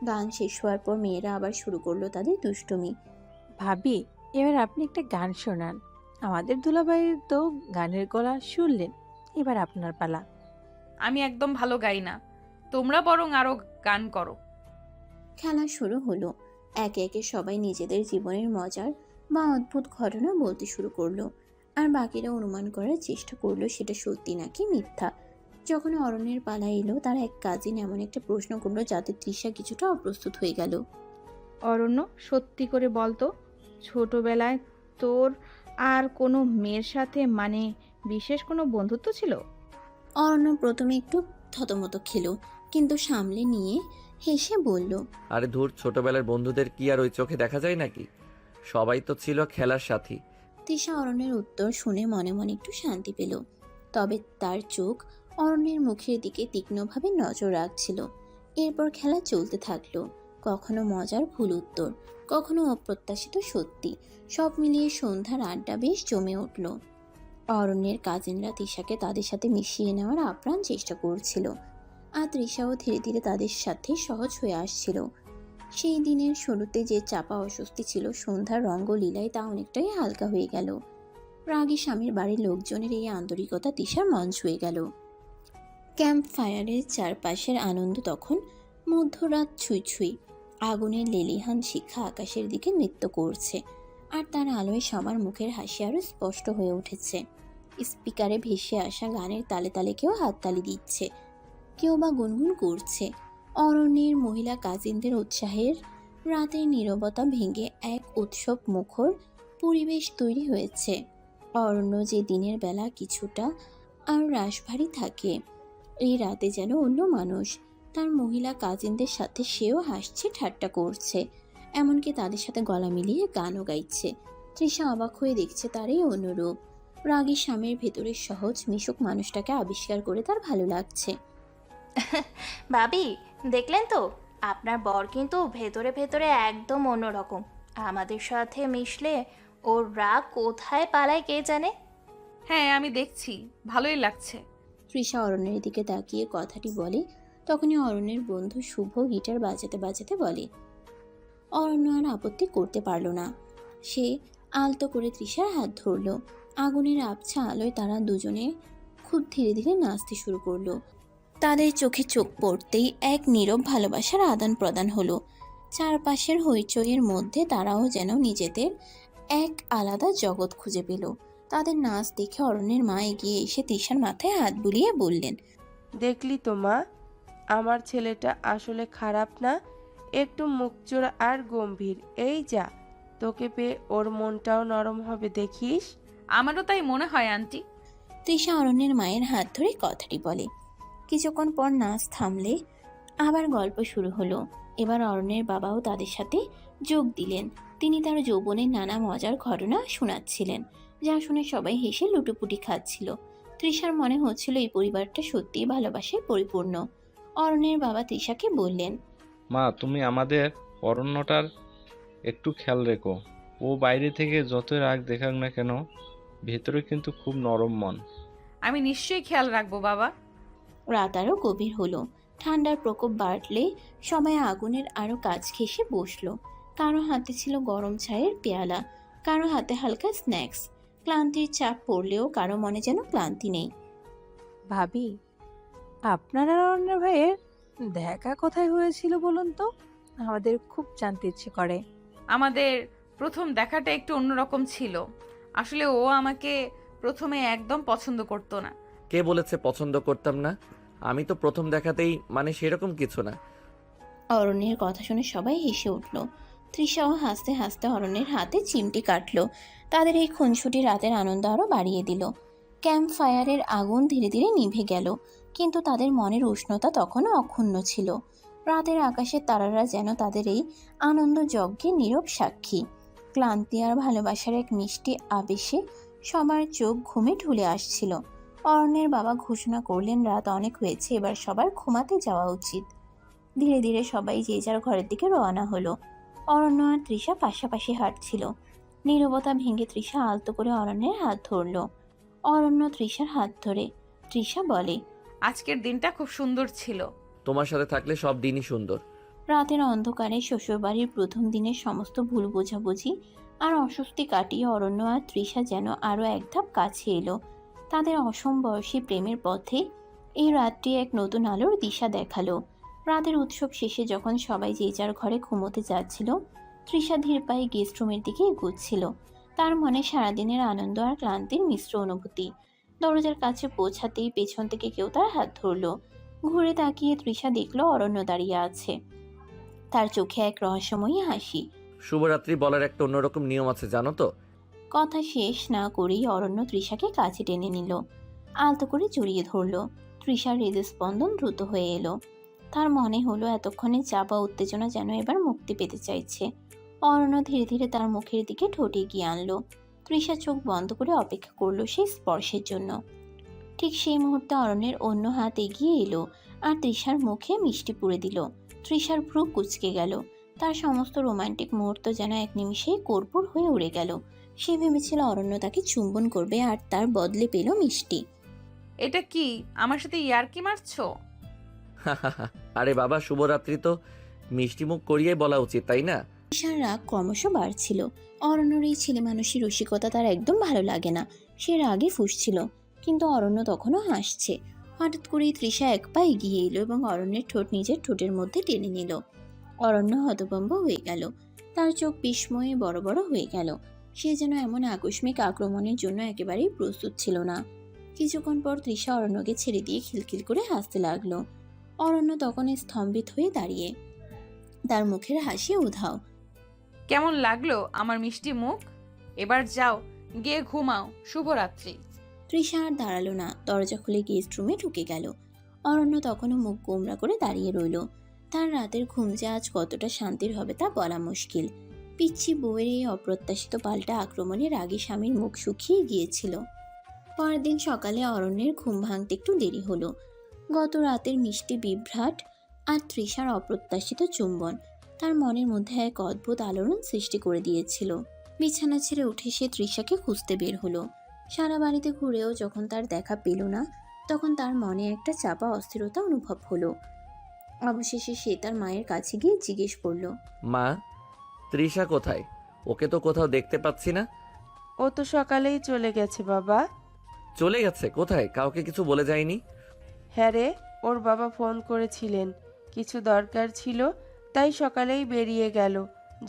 গান শেষ হওয়ার পর মেয়েরা আবার শুরু করলো তাদের দুষ্টুমি। ভাবি, এবার আপনি একটা গান শোনান। আমাদের দুলাভাইয়ের তো গানের গলা শুনলেন, এবার আপনার পালা। আমি একদম ভালো গাই না, তোমরা বরং আরো গান করো। খেলা শুরু হলো। একে একে সবাই নিজেদের জীবনের মজার বা অদ্ভুত ঘটনা বলতে শুরু করলো, আর বাকিরা অনুমান করার চেষ্টা করলো সেটা সত্যি নাকি মিথ্যা। যখন অরণ্যের পালা এলো, তার এক কাজিন এমন একটা প্রশ্ন করলো যাতে তৃষা কিছুটা অপ্রস্তুত হয়ে গেল। অরণ্য, সত্যি করে বলতো, ছোটবেলায় তোর আর কোনো মেয়ের সাথে মানে বিশেষ কোনো বন্ধুত্ব ছিল? অরণ্য প্রথমে একটু থতমত খেলো, কিন্তু সামলে নিয়ে হেসে বলল, আরে ধুর, ছোটবেলার বন্ধুদের কি আর ওই চোখে দেখা যায় নাকি? সবাই তো ছিল খেলার সাথী। তৃষা অরণ্যের উত্তর শুনে মনে মনে একটু শান্তি পেল, তবে তার চোখ অরণ্যের মুখের দিকে তীক্ষ্ণভাবে নজর রাখছিল। এরপর খেলা চলতে থাকলো, কখনো মজার ভুল উত্তর, কখনো অপ্রত্যাশিত সত্যি। সব মিলিয়ে সন্ধ্যার আড্ডা বেশ জমে উঠল। অরণ্যের কাজিনরা তৃষাকে তাদের সাথে মিশিয়ে নেওয়ার আপ্রাণ চেষ্টা করছিল, আর তৃষাও ধীরে ধীরে তাদের সাথে সহজ হয়ে আসছিল। সেই দিনের শুরুতে যে চাপা অস্বস্তি ছিল, সন্ধ্যার রঙ্গলীলায় তা অনেকটাই হালকা হয়ে গেল। রাগী স্বামীর বাড়ির লোকজনের এই আন্তরিকতা তৃষার মন ছুঁয়ে গেল। ক্যাম্প ফায়ারের চারপাশের আনন্দ তখন মধ্যরাত ছুঁই ছুঁই। আগুনের লেলিহান শিখা আকাশের দিকে নৃত্য করছে, আর তার আলোয় সবার মুখের হাসি আরও স্পষ্ট হয়ে উঠেছে। স্পিকারে ভেসে আসা গানের তালে তালে কেউ হাততালি দিচ্ছে, কেউ বা গুনগুন করছে। অরণ্যের মহিলা কাজিনদের উৎসাহের রাতের নীরবতা ভেঙে এক উৎসব মুখর পরিবেশ তৈরি হয়েছে। অরণ্য যে দিনের বেলা কিছুটা আর রাশভারী থাকে, এই রাতে যেন অন্য মানুষ। তার মহিলা কাজিনদের সাথে সেও হাসছে, ঠাট্টা করছে, এমনকি তাদের সাথে গলা মিলিয়ে গানও গাইছে। তৃষা অবাক হয়ে দেখছে তার এই অনুরূপ। রাগী স্বামীর ভেতরের সহজ মিশুক মানুষটাকে আবিষ্কার করে তার ভালো লাগছে। ভাবি, দেখলেন তো আপনার বর কিন্তু ভেতরে ভেতরে একদম অন্যরকম। আমাদের সাথে মিশলে ওর রাগ কোথায় পালায় কে জানে। হ্যাঁ, আমি দেখছি, ভালোই লাগছে। তৃষা অরণ্যের দিকে তাকিয়ে কথাটি বলে, তখনই অরণ্যের বন্ধু শুভ গিটার বাজাতে বাজাতে বলে। অরণ্য আর আপত্তি করতে পারল না। সে আলতো করে তৃষার হাত ধরল। আগুনের আবছা আলোয় তারা দুজনে খুব ধীরে ধীরে নাচতে শুরু করলো। তাদের চোখে চোখ পড়তেই এক নীরব ভালোবাসার আদান প্রদান হলো। চারপাশের হইচইয়ের মধ্যে তারাও যেন নিজেদের এক আলাদা জগৎ খুঁজে পেল। তাদের নাচ দেখে অরণ্যের মা এগিয়ে এসে তৃষার মাথায় হাত বুলিয়ে বললেন, দেখলি তো মা, আমার ছেলেটা আসলে খারাপ না, একটু মুখচোরা আর গম্ভীর। এই যা, তোকে পেয়ে ওর মনটাও নরম হবে দেখিস। আমারও তাই মনে হয় আন্টি। তৃষা অরণ্যের মায়ের হাত ধরে কথাটি বলে। কিছুক্ষণ পর নাচ থামলে আবার গল্প শুরু হলো। এবার অরণ্যের বাবাও তাদের সাথে যোগ দিলেন। তিনি তার যৌবনের নানা মজার ঘটনা শোনাচ্ছিলেন, যা শুনে সবাই হেসে লুটোপুটি খাচ্ছিল। তৃষার মনে হচ্ছিল এই পরিবারটা সত্যিই ভালোবাসায় পরিপূর্ণ। অরণ্যের বাবা তৃষাকে বললেন, মা, তুমি আমাদের অরণ্যটার একটু খেয়াল রেখো। ও বাইরে থেকে যতই রাগ দেখাক না কেন, ভেতরে কিন্তু খুব নরম মন। আমি নিশ্চয়ই খেয়াল রাখবো বাবা। রাত আরও গভীর হলো। ঠান্ডার প্রকোপ বাড়লে সবাই আগুনের আরও কাছ ঘেঁষে বসলো। কারো হাতে ছিল গরম চায়ের পেয়ালা, কারো হাতে হালকা স্ন্যাক্স। ক্লান্তির চাপ পড়লেও কারো মনে যেন ক্লান্তি নেই। ভাবি, আপনার আর অরণ্য ভাইয়ের দেখা কোথায় হয়েছিল বলুন তো? আমাদের খুব জানতে ইচ্ছে করে। আমাদের প্রথম দেখাটা একটু অন্যরকম ছিল। আসলে ও আমাকে প্রথমে একদম পছন্দ করতো না। কে বলেছে পছন্দ করতাম না? আমি তো প্রথম দেখাতেই মানে সেরকম কিছু না। অরণ্যের কথা শুনে সবাই হেসে উঠল। তৃষাও হাসতে হাসতে অরণ্যের হাতে চিমটি কাটলো। তাদের এই খুনসুটি রাতের আনন্দ আরও বাড়িয়ে দিল। ক্যাম্প ফায়ারের আগুন ধীরে ধীরে নিভে গেল, কিন্তু তাদের মনের উষ্ণতা তখনও অক্ষুণ্ণ ছিল। রাতের আকাশের তারারা যেন তাদের এই আনন্দ যজ্ঞের নীরব সাক্ষী। ক্লান্তি আর ভালোবাসার এক মিষ্টি আবেশে সবার চোখ ঘুমে ঢুলে আসছিল। অরণ্যের বাবা ঘোষণা করলেন, রাত অনেক হয়েছে, এবার সবার ঘুমাতে যাওয়া উচিত। ধীরে ধীরে সবাই যে যার ঘরের দিকে রওনা হলো। অরণ্য আর তৃষা পাশাপাশি হাঁটছিল। নীরবতা ভেঙে তৃষা আলতো করে অরণ্যের হাত ধরল। অরণ্য তৃষার হাত ধরে। তৃষা বলে, আজকের দিনটা খুব সুন্দর ছিল। তোমার সাথে থাকলে সব দিনই সুন্দর। রাতের অন্ধকারে শ্বশুরবাড়ির প্রথম দিনের সমস্ত ভুল বোঝাবুঝি আর অস্বস্তি কাটিয়ে অরণ্য আর তৃষা যেন আরও এক ধাপ কাছে এলো। তাদের অসম বয়সী প্রেমের পথে এই রাতটি এক নতুন আলোর দিশা দেখালো। রাতের উৎসব শেষে যখন সবাই যে যার ঘরে ঘুমোতে যাচ্ছিল, তৃষা ধীর পায়ে গেস্ট রুমের দিকে এগোচ্ছিল। তার মনে সারাদিনের আনন্দ আর ক্লান্তির মিশ্র অনুভূতি। দরজার কাছে পৌঁছাতেই পেছন থেকে কেউ তার হাত ধরলো। ঘুরে তাকিয়ে তৃষা দেখলো অরণ্য দাঁড়িয়ে আছে, তার চোখে এক রহস্যময়ী হাসি। শুভরাত্রি বলার একটা অন্যরকম নিয়ম আছে জানো তো? কথা শেষ না করেই অরণ্য তৃষাকে কাছে টেনে নিল, আলতো করে জড়িয়ে ধরল। তৃষার হৃদস্পন্দন দ্রুত হয়ে এলো। তার মনে হলো এতক্ষণে চাপা উত্তেজনা যেন এবার মুক্তি পেতে চাইছে। অরণ্য ধীরে ধীরে তার মুখের দিকে ঠোঁট এগিয়ে আনলো। তৃষা চোখ বন্ধ করে অপেক্ষা করলো সেই স্পর্শের জন্য। ঠিক সেই মুহূর্তে অরণ্যের অন্য হাত এগিয়ে এলো আর তৃষার মুখে মিষ্টি পুড়ে দিল। তৃষার ভ্রু কুঁচকে গেল। তার সমস্ত রোমান্টিক মুহূর্ত যেন এক নিমিষেই কর্পূর হয়ে উড়ে গেল। সে ভেবেছিল অরণ্য তাকে চুম্বন করবে আর তার বদলে পেল মিষ্টি। এটা কি আমার সাথে ইয়ার্কি মারছো? আরে বাবা, শুভরাত্রি তো মিষ্টি মুখ করিয়ে বলা উচিত, তাই না? তৃষার রাগ ক্রমশ বাড়ছিল। অরণ্যর এই ছেলে মানুষের রসিকতা তার একদম ভালো লাগে না। সে রাগে ফুঁসছিল, কিন্তু অরণ্য তখনও হাসছে। হঠাৎ করেই তৃষা এক পা এগিয়ে এলো এবং অরণ্যের ঠোঁট নিজের ঠোঁটের মধ্যে টেনে নিল। অরণ্য হতভম্ব হয়ে গেল। তার চোখ বিস্ময়ে বড় বড় হয়ে গেল। সে যেন এমন আকস্মিক আক্রমণের জন্য একেবারেই প্রস্তুত ছিল না। কিছুক্ষণ পর তৃষা অরণ্যকে ছেড়ে দিয়ে খিলখিল করে হাসতে লাগলো। অরণ্য তখন স্তম্ভিত হয়ে দাঁড়িয়ে। তার মুখের হাসি উধাও। কেমন লাগলো আমার মিষ্টি মুখ? এবার যাও, গিয়ে ঘুমাও। শুভরাত্রি। তৃষা আর দাঁড়ালো না, দরজা খুলে গেস্ট রুমে ঢুকে গেল। অরণ্য তখনও মুখ গোমরা করে দাঁড়িয়ে রইল। তার রাতের ঘুম যে আজ কতটা শান্তির হবে তা বলা মুশকিল। পিচ্ছি বউয়ের এই অপ্রত্যাশিত পাল্টা আক্রমণে রাগী স্বামীর মুখ শুকিয়ে গিয়েছিল। পরের দিন সকালে অরণ্যের ঘুম ভাঙতে একটু দেরি হলো। গত রাতের মিষ্টি বিভ্রাট আর তৃষার অপ্রত্যাশিত চুম্বন তার মনের মধ্যে এক অদ্ভুত আলোড়ন সৃষ্টি করে দিয়েছিল। বিছানা ছেড়ে উঠে সে তৃষাকে খুঁজতে বের হলো। সারা বাড়িতে ঘুরেও যখন তার দেখা পেল না, তখন তার মনে একটা চাপা অস্থিরতা অনুভব হলো। অবশেষে সে তার মায়ের কাছে গিয়ে জিজ্ঞেস করলো, মা, তৃষা কোথায়? ওকে তো কোথাও দেখতে পাচ্ছি না। ও তো সকালেই চলে গেছে বাবা। চলে গেছে কোথায়? কাউকে কিছু বলে যায়নি? হ্যাঁ রে, ওর বাবা ফোন করেছিলেন, কিছু দরকার ছিল, তাই সকালেই বেরিয়ে গেল।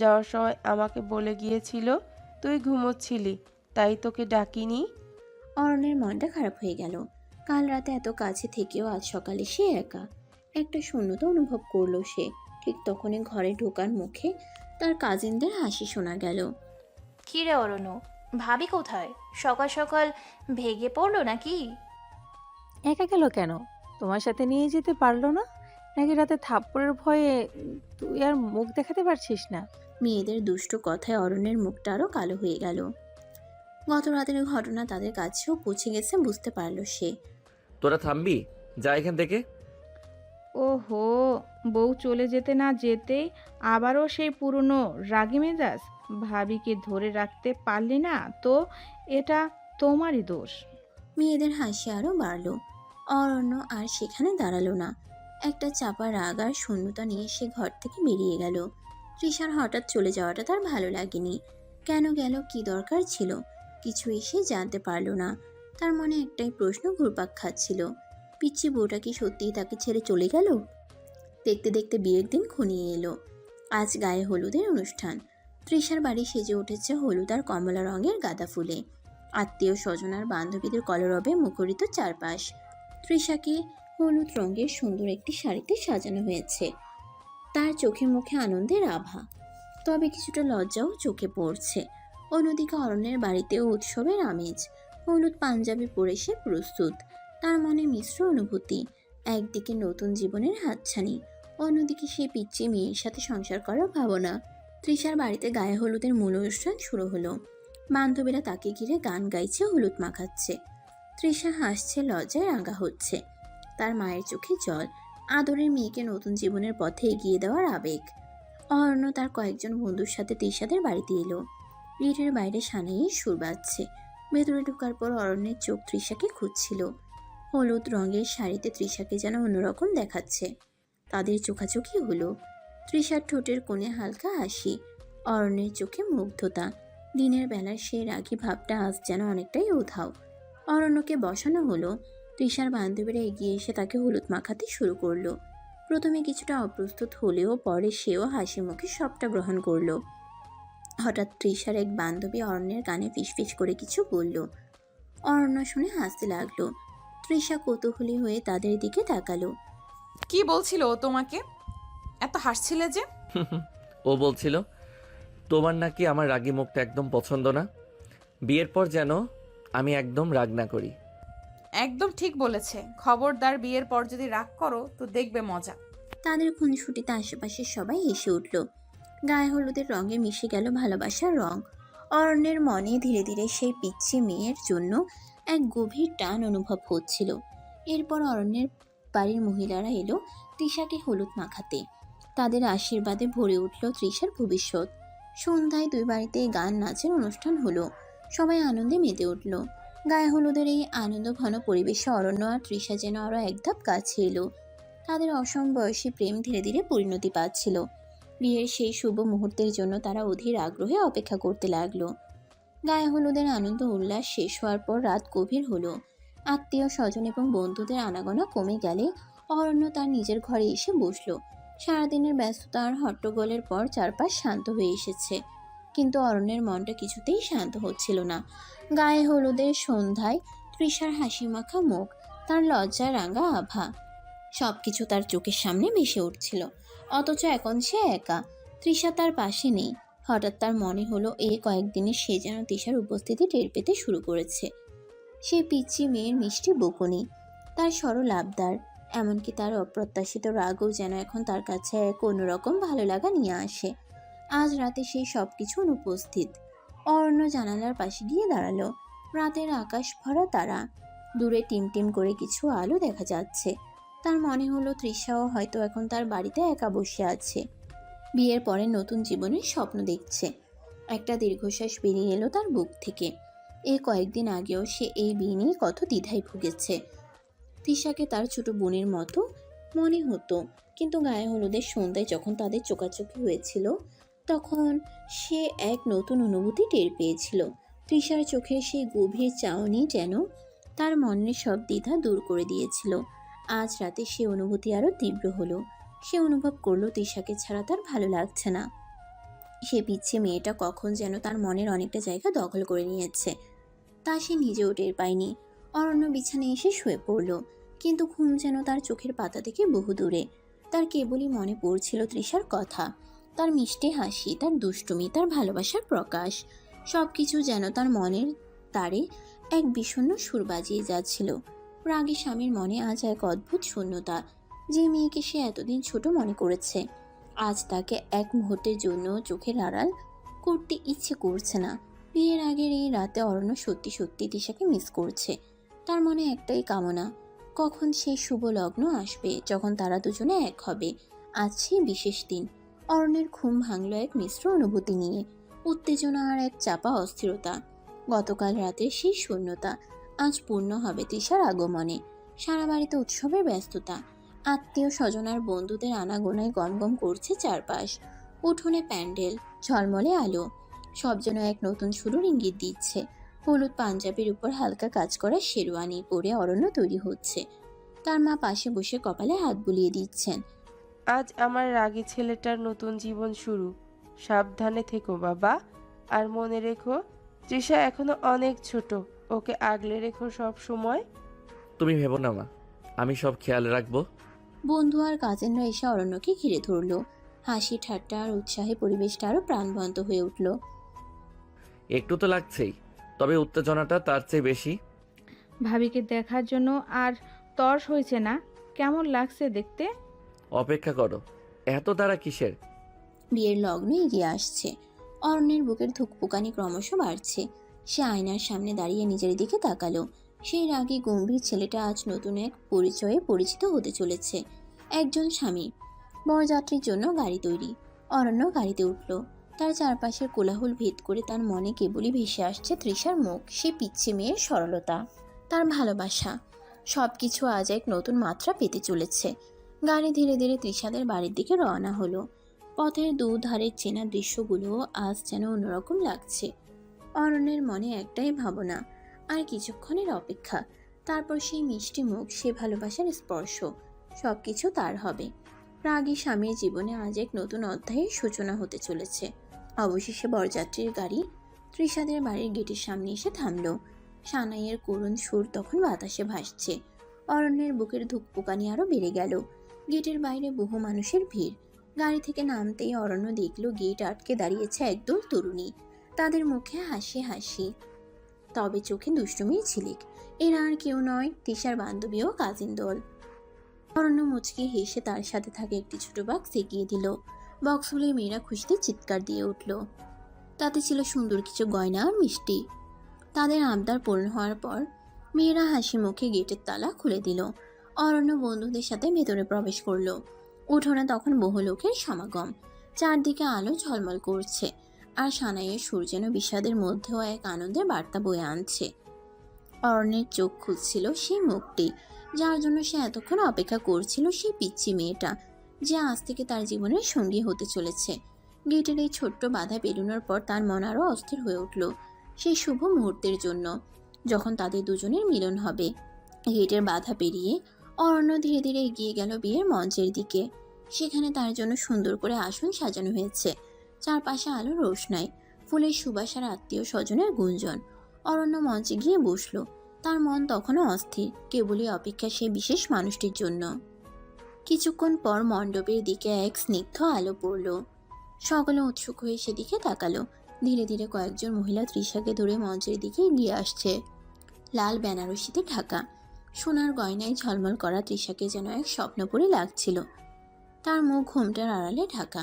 যাওয়ার সময় আমাকে বলে গিয়েছিল তুই ঘুমোচ্ছিলি, তাই তোকে ডাকিনি। অরণ্যের মনটা খারাপ হয়ে গেল। কাল রাতে এত কাছে থেকেও আজ সকালে সে একা। একটা শূন্যতা অনুভব করলো সে। ঠিক তখনই ঘরে ঢোকার মুখে তার কাজিনদের হাসি শোনা গেল। কী রে অরণ্য, ভাবি কোথায়? সকাল সকাল ভেগে পড়লো নাকি? একা গেল কেন? তোমার সাথে নিয়ে যেতে পারলো না নাকি রাতে থাপ্পড়ের ভয়ে তুই আর মুখ দেখাতে পারছিস না? মেয়েদের দুষ্ট কথায় অরণ্যের মুখটা আরো কালো হয়ে গেল। গত রাতের ঘটনা তাদের কাছেও পৌঁছে গেছে বুঝতে পারলো সে। তোরা থামবি? যা এখান থেকে। ওহো, বউ চলে যেতে না যেতেই আবারও সেই পুরনো রাগী মেজাজ। ভাবিকে ধরে রাখতে পারলি না তো এটা তোমারই দোষ। মেয়েদের হাসি আরো বাড়লো। অরণ্য আর সেখানে দাঁড়ালো না। একটা চাপা রাগ আর শূন্যতা নিয়ে সে ঘর থেকে বেরিয়ে গেল। তৃষার হঠাৎ চলে যাওয়াটা তার ভালো লাগেনি। কেন গেল, কি দরকার ছিল, কিছুই সে জানতে পারলো না। তার মনে একটাই প্রশ্ন ঘুরপাক খাচ্ছিল, পিচ্ছি বউটা কি সত্যিই তাকে ছেড়ে চলে গেল? দেখতে দেখতে বিয়ের দিন ঘনিয়ে এলো। আজ গায়ে হলুদের অনুষ্ঠান। তৃষার বাড়ি সেজে উঠেছে হলুদ আর কমলা রঙের গাঁদা ফুলে। আত্মীয় স্বজন আর বান্ধবীদের কলরবে মুখরিত চারপাশ। তৃষাকে হলুদ রঙের সুন্দর একটি শাড়িতে সাজানো হয়েছে। তার চোখে মুখে আনন্দের আভা, তবে কিছুটা লজ্জাও চোখে পড়ছে। অন্যদিকে অরণ্যের বাড়িতেও উৎসবের আমেজ। হলুদ পাঞ্জাবি পরে সে প্রস্তুত। তার মনে মিশ্র অনুভূতি। একদিকে নতুন জীবনের হাতছানি, অন্যদিকে সে পিচ্চি মেয়ের সাথে সংসার করার ভাবনা। তৃষার বাড়িতে গায়ে হলুদের মূল অনুষ্ঠান শুরু হলো। বান্ধবীরা তাকে ঘিরে গান গাইছে, হলুদ মাখাচ্ছে। তৃষা হাসছে, লজ্জায় রাঙা হচ্ছে। তার মায়ের চোখে জল, আদরের মেয়েকে নতুন জীবনের পথে এগিয়ে দেওয়ার আবেগ। অরণ্য তার কয়েকজন বন্ধুর সাথে তৃষাদের বাড়িতে এলো। গেটের বাইরে সানাইয়ের সুর বাজছে। ভেতরে ঢোকার পর অরণ্যের চোখ তৃষাকে খুঁজছিল। হলুদ রঙের শাড়িতে তৃষাকে যেন অন্যরকম দেখাচ্ছে। তাদের চোখাচোখি হলো। তৃষার ঠোঁটের কোণে হালকা হাসি, অরণ্যের চোখে মুগ্ধতা। দিনের বেলার সেই রাগী ভাবটা আজ যেন অনেকটাই উধাও। অরণ্যকে বসানো হলো। তৃষার বান্ধবীরা এগিয়ে এসে তাকে হলুদ মাখাতে শুরু করলো। প্রথমে কিছুটা অপ্রস্তুত হলেও পরে সেও হাসি মুখে সবটা গ্রহণ করলো। হঠাৎ তৃষার এক বান্ধবী অরণ্যের কানে ফিসফিস করে কিছু বলল। অরণ্য শুনে হাসতে লাগলো। তৃষা কৌতূহলী হয়ে তাদের দিকে তাকালো। কি বলছিল ও তোমাকে? এত হাসছিলে যে? ও বলছিল তোমার নাকি আমার রাগী মুখটা একদম পছন্দ না। বিয়ের পর যেন আমি একদম রাগ না করি। একদম ঠিক বলেছে। খবরদার, বিয়ের পর যদি রাগ করো তো দেখবে মজা। তাদের খুনসুটিতে আশেপাশের সবাই হেসে উঠল। গায়ে হলুদের রঙে মিশে গেল ভালোবাসার রং। অরণ্যের মনে ধীরে ধীরে সেই পিচ্ছি মেয়ের জন্য এক গভীর টান অনুভব হচ্ছিল। এরপর অরণ্যের বাড়ির মহিলারা এলো তৃষাকে হলুদ মাখাতে। তাদের আশীর্বাদে ভরে উঠল তৃষার ভবিষ্যৎ। সন্ধ্যায় দুই বাড়িতে গান নাচের অনুষ্ঠান হলো। সবাই আনন্দে মেতে উঠল। গায়ে হলুদের এই আনন্দ ঘন পরিবেশে অরণ্য আর তৃষা যেন আরও এক ধাপ কাছে এলো। তাদের অসমবয়সী প্রেম ধীরে ধীরে পরিণতি পাচ্ছিল। বিয়ের সেই শুভ মুহূর্তের জন্য তারা অধীর আগ্রহে অপেক্ষা করতে লাগলো। গায়ে হলুদের আনন্দ উল্লাস শেষ হওয়ার পর রাত গভীর হলো। আত্মীয় স্বজন এবং বন্ধুদের আনাগোনা কমে গেলে অরণ্য তার নিজের ঘরে এসে বসলো। সারাদিনের ব্যস্ততা আর হট্টগোলের পর চারপাশ শান্ত হয়ে এসেছে, কিন্তু অরণ্যের মনটা কিছুতেই শান্ত হচ্ছিল না। গায়ে হলুদের সন্ধ্যায় তৃষার হাসি মাখা মুখ, তার লজ্জা রাঙা আভা, সবকিছু তার চোখের সামনে ভেসে উঠছিল। অথচ এখন সে একা। তৃষা তার পাশে নেই। হঠাৎ তার মনে হলো এই কয়েকদিনে সে যেন তৃষার উপস্থিতি টের পেতে শুরু করেছে। সে পিচ্চি মেয়ের মিষ্টি বকুনি, তার সরল আবদার, এমনকি তার অপ্রত্যাশিত রাগও যেন এখন তার কাছে এক অন্যরকম ভালো লাগা নিয়ে আসে। আজ রাতে সেই সব কিছু অনুপস্থিত। অরণ্য জানালার পাশে গিয়ে দাঁড়ালো। রাতের আকাশ ভরা তারা, দূরে টিমটিম করে কিছু আলো দেখা যাচ্ছে। তার মনে হলো তৃষাও হয়তো এখন তার বাড়িতে একা বসে আছে, বিয়ের পরে নতুন জীবনের স্বপ্ন দেখছে। একটা দীর্ঘশ্বাস বেরিয়ে এলো তার বুক থেকে। এই কয়েকদিন আগেও সে এই বিয়ে নিয়ে কত দ্বিধায় ভুগেছে। তৃষাকে তার ছোট বোনের মতো মনে হতো, কিন্তু গায়ে হলুদের সন্ধ্যায় যখন তাদের চোকাচোকি হয়েছিল তখন সে এক নতুন অনুভূতি টের পেয়েছিল। তৃষার চোখের সেই গভীর চাউনি যেন তার মনের সব দ্বিধা দূর করে দিয়েছিল। আজ রাতে সে অনুভূতি আরো তীব্র হলো। সে অনুভব করলো তৃষাকে ছাড়া তার ভালো লাগছে না। সে পিচ্ছে মেয়েটা কখন যেন তার মনের অনেকটা জায়গা দখল করে নিয়েছে, তা সে নিজেও টের পায়নি। অরণ্য বিছানায় এসে শুয়ে পড়ল, কিন্তু ঘুম যেন তার চোখের পাতা থেকে বহু দূরে। তার কেবলই মনে পড়ছিল তৃষার কথা, তার মিষ্টি হাসি, তার দুষ্টুমি, তার ভালোবাসার প্রকাশ। সবকিছু যেন তার মনের তারে এক বিষণ্ণ সুর বাজিয়ে যাচ্ছিল। রাগী স্বামীর মনে আজ এক অদ্ভুত শূন্যতা। যে মেয়েকে সে এতদিন ছোট মনে করেছে, আজ তাকে এক মুহূর্তের জন্য চোখের আড়াল করতে ইচ্ছে করছে না। বিয়ের আগের এই রাতে অরণ্য সত্যি সত্যি তৃষাকে মিস করছে। তার মনে একটাই কামনা, কখন সেই শুভ লগ্ন আসবে যখন তারা দুজনে এক হবে। আজ সেই বিশেষ দিন। অরণ্যের ঘুম ভাঙল এক মিশ্র অনুভূতি নিয়ে, উত্তেজনা আর এক চাপা অস্থিরতা। গতকাল রাতের সেই শূন্যতা আজ পূর্ণ হবে তৃষার আগমনে। সারা বাড়িতে উৎসবের ব্যস্ততা, আত্মীয় স্বজন আর বন্ধুদের আনাগোনায় গমগম করছে চারপাশ। উঠোনে প্যান্ডেল, ঝলমলে আলো, সব যেন এক নতুন শুরুর ইঙ্গিত দিচ্ছে। হলুদ পাঞ্জাবির উপর হালকা কাজ করা শেরওয়ানি পরে অরণ্য তৈরি হচ্ছে। তার মা পাশে বসে কপালে হাত বুলিয়ে দিচ্ছেন। আজ আমার রাগী ছেলেটার নতুন জীবন শুরু। সাবধানে থেকো বাবা, আর মনে রেখো তৃষা এখনো অনেক ছোট, ওকে আগলে রেখো সব সময়। তুমি ভেবো না মা, আমি সব খেয়াল রাখবো। বন্ধু আর কাজিনরা এসে অরণ্যকে ঘিরে ধরল। হাসি ঠাট্টা আর উৎসাহে পরিবেশটা আরো প্রাণবন্ত হয়ে উঠল। একটু তো লাগছেই, তবে উত্তেজনাটা তার চেয়ে বেশি। ভাবিকে দেখার জন্য আর তর্স হয়েছে না? কেমন লাগছে দেখতে? অপেক্ষা করো, এত তারা কিসের? বিয়ের লগ্ন এগিয়ে আসছে। অরণ্যের বুকের ধুকপুকানি ক্রমশ বাড়ছে। সে আয়নার সামনে দাঁড়িয়ে নিজের দিকে তাকালো। সেই রাগী গম্ভীর ছেলেটা আজ নতুন এক পরিচয়ে পরিচিত হতে চলেছে। একজন স্বামী। বরযাত্রীর জন্য গাড়ি তৈরি। অরণ্য গাড়িতে উঠল। তার চারপাশের কোলাহল ভেদ করে তার মনে কেবলই ভেসে আসছে তৃষার মুখ, সে পিচ্ছি মেয়ের সরলতা, তার ভালোবাসা। সবকিছু আজ এক নতুন মাত্রা পেতে চলেছে। গাড়ি ধীরে ধীরে তৃষাদের বাড়ির দিকে রওনা হলো। পথের দুধারের চেনা দৃশ্যগুলো আজ যেন অন্যরকম লাগছে। অরণ্যের মনে একটাই ভাবনা, আর কিছুক্ষণের অপেক্ষা। তারপর সেই মিষ্টি মুখ, সে ভালোবাসার স্পর্শ, সবকিছু তার হবে। রাগী স্বামীর জীবনে আজ এক নতুন অধ্যায়ের সূচনা হতে চলেছে। অবশেষে বরযাত্রীর গাড়ি তৃষাদের বাড়ির গেটের সামনে এসে থামল। সানাইয়ের করুণ সুর তখন বাতাসে ভাসছে। অরণ্যের বুকের ধুকপুকানি আরো বেড়ে গেল। গেটের বাইরে বহু মানুষের ভিড়। গাড়ি থেকে নামতেই অরণ্য দেখল গেট আটকে দাঁড়িয়েছে একদল তরুণী। তাদের মুখে হাসি হাসি, তবে চোখে দুষ্টুমির ঝিলিক। এরা আর কেউ নয়, তৃষার বান্ধবী ও কাজিন দল। অরণ্য মুচকি হেসে তার সাথে থাকে একটি ছোট বাক্স এগিয়ে দিল। বক্স খুলে মেয়েরা খুশিতে চিৎকার দিয়ে উঠল। তাতে ছিল সুন্দর কিছু গয়না আর মিষ্টি। তাদের আবদার পূর্ণ হওয়ার পর মেয়েরা হাসি মুখে গেটের তালা খুলে দিল। অরণ্য বন্ধুদের সাথে ভেতরে প্রবেশ করলো। উঠোনে তখন বহু লোকের সমাগম। চারদিকে আলো ঝলমল করছে, আর সানাইয়ের সুর যেন বিষাদের মধ্যেও এক আনন্দের বার্তা বয়ে আনছে। অরণ্যের চোখ খুঁজছিল সেই মুখটি, যার জন্য সে এতক্ষণ অপেক্ষা করছিল, সেই পিচ্চি মেয়েটা যে আজ থেকে তার জীবনের সঙ্গী হতে চলেছে। গেটের এই ছোট্ট বাধা পেরোনোর পর তার মন আরও অস্থির হয়ে উঠল সেই শুভ মুহূর্তের জন্য, যখন তাদের দুজনের মিলন হবে। গেটের বাধা পেরিয়ে অরণ্য ধীরে ধীরে এগিয়ে গেল বিয়ের মঞ্চের দিকে। সেখানে তার জন্য সুন্দর করে আসন সাজানো হয়েছে। চারপাশে আলো রোশনাই, ফুলের সুবাস আর আত্মীয় স্বজনের গুঞ্জন। অরণ্য মঞ্চে গিয়ে বসলো। তার মন তখনও অস্থির, কেবলই অপেক্ষা সেই বিশেষ মানুষটির জন্য। কিছুক্ষণ পর মণ্ডপের দিকে এক স্নিগ্ধ আলো পড়ল। সকলে উৎসুক হয়ে সেদিকে তাকালো। ধীরে ধীরে কয়েকজন মহিলা তৃষাকে ধরে মঞ্চের দিকে এগিয়ে আসছে। লাল বেনারসিতে ঢাকা, সোনার গয়নায় ঝলমল করা তৃষাকে যেন এক স্বপ্নপুরী লাগছিল। তার মুখ ঘোমটার আড়ালে ঢাকা,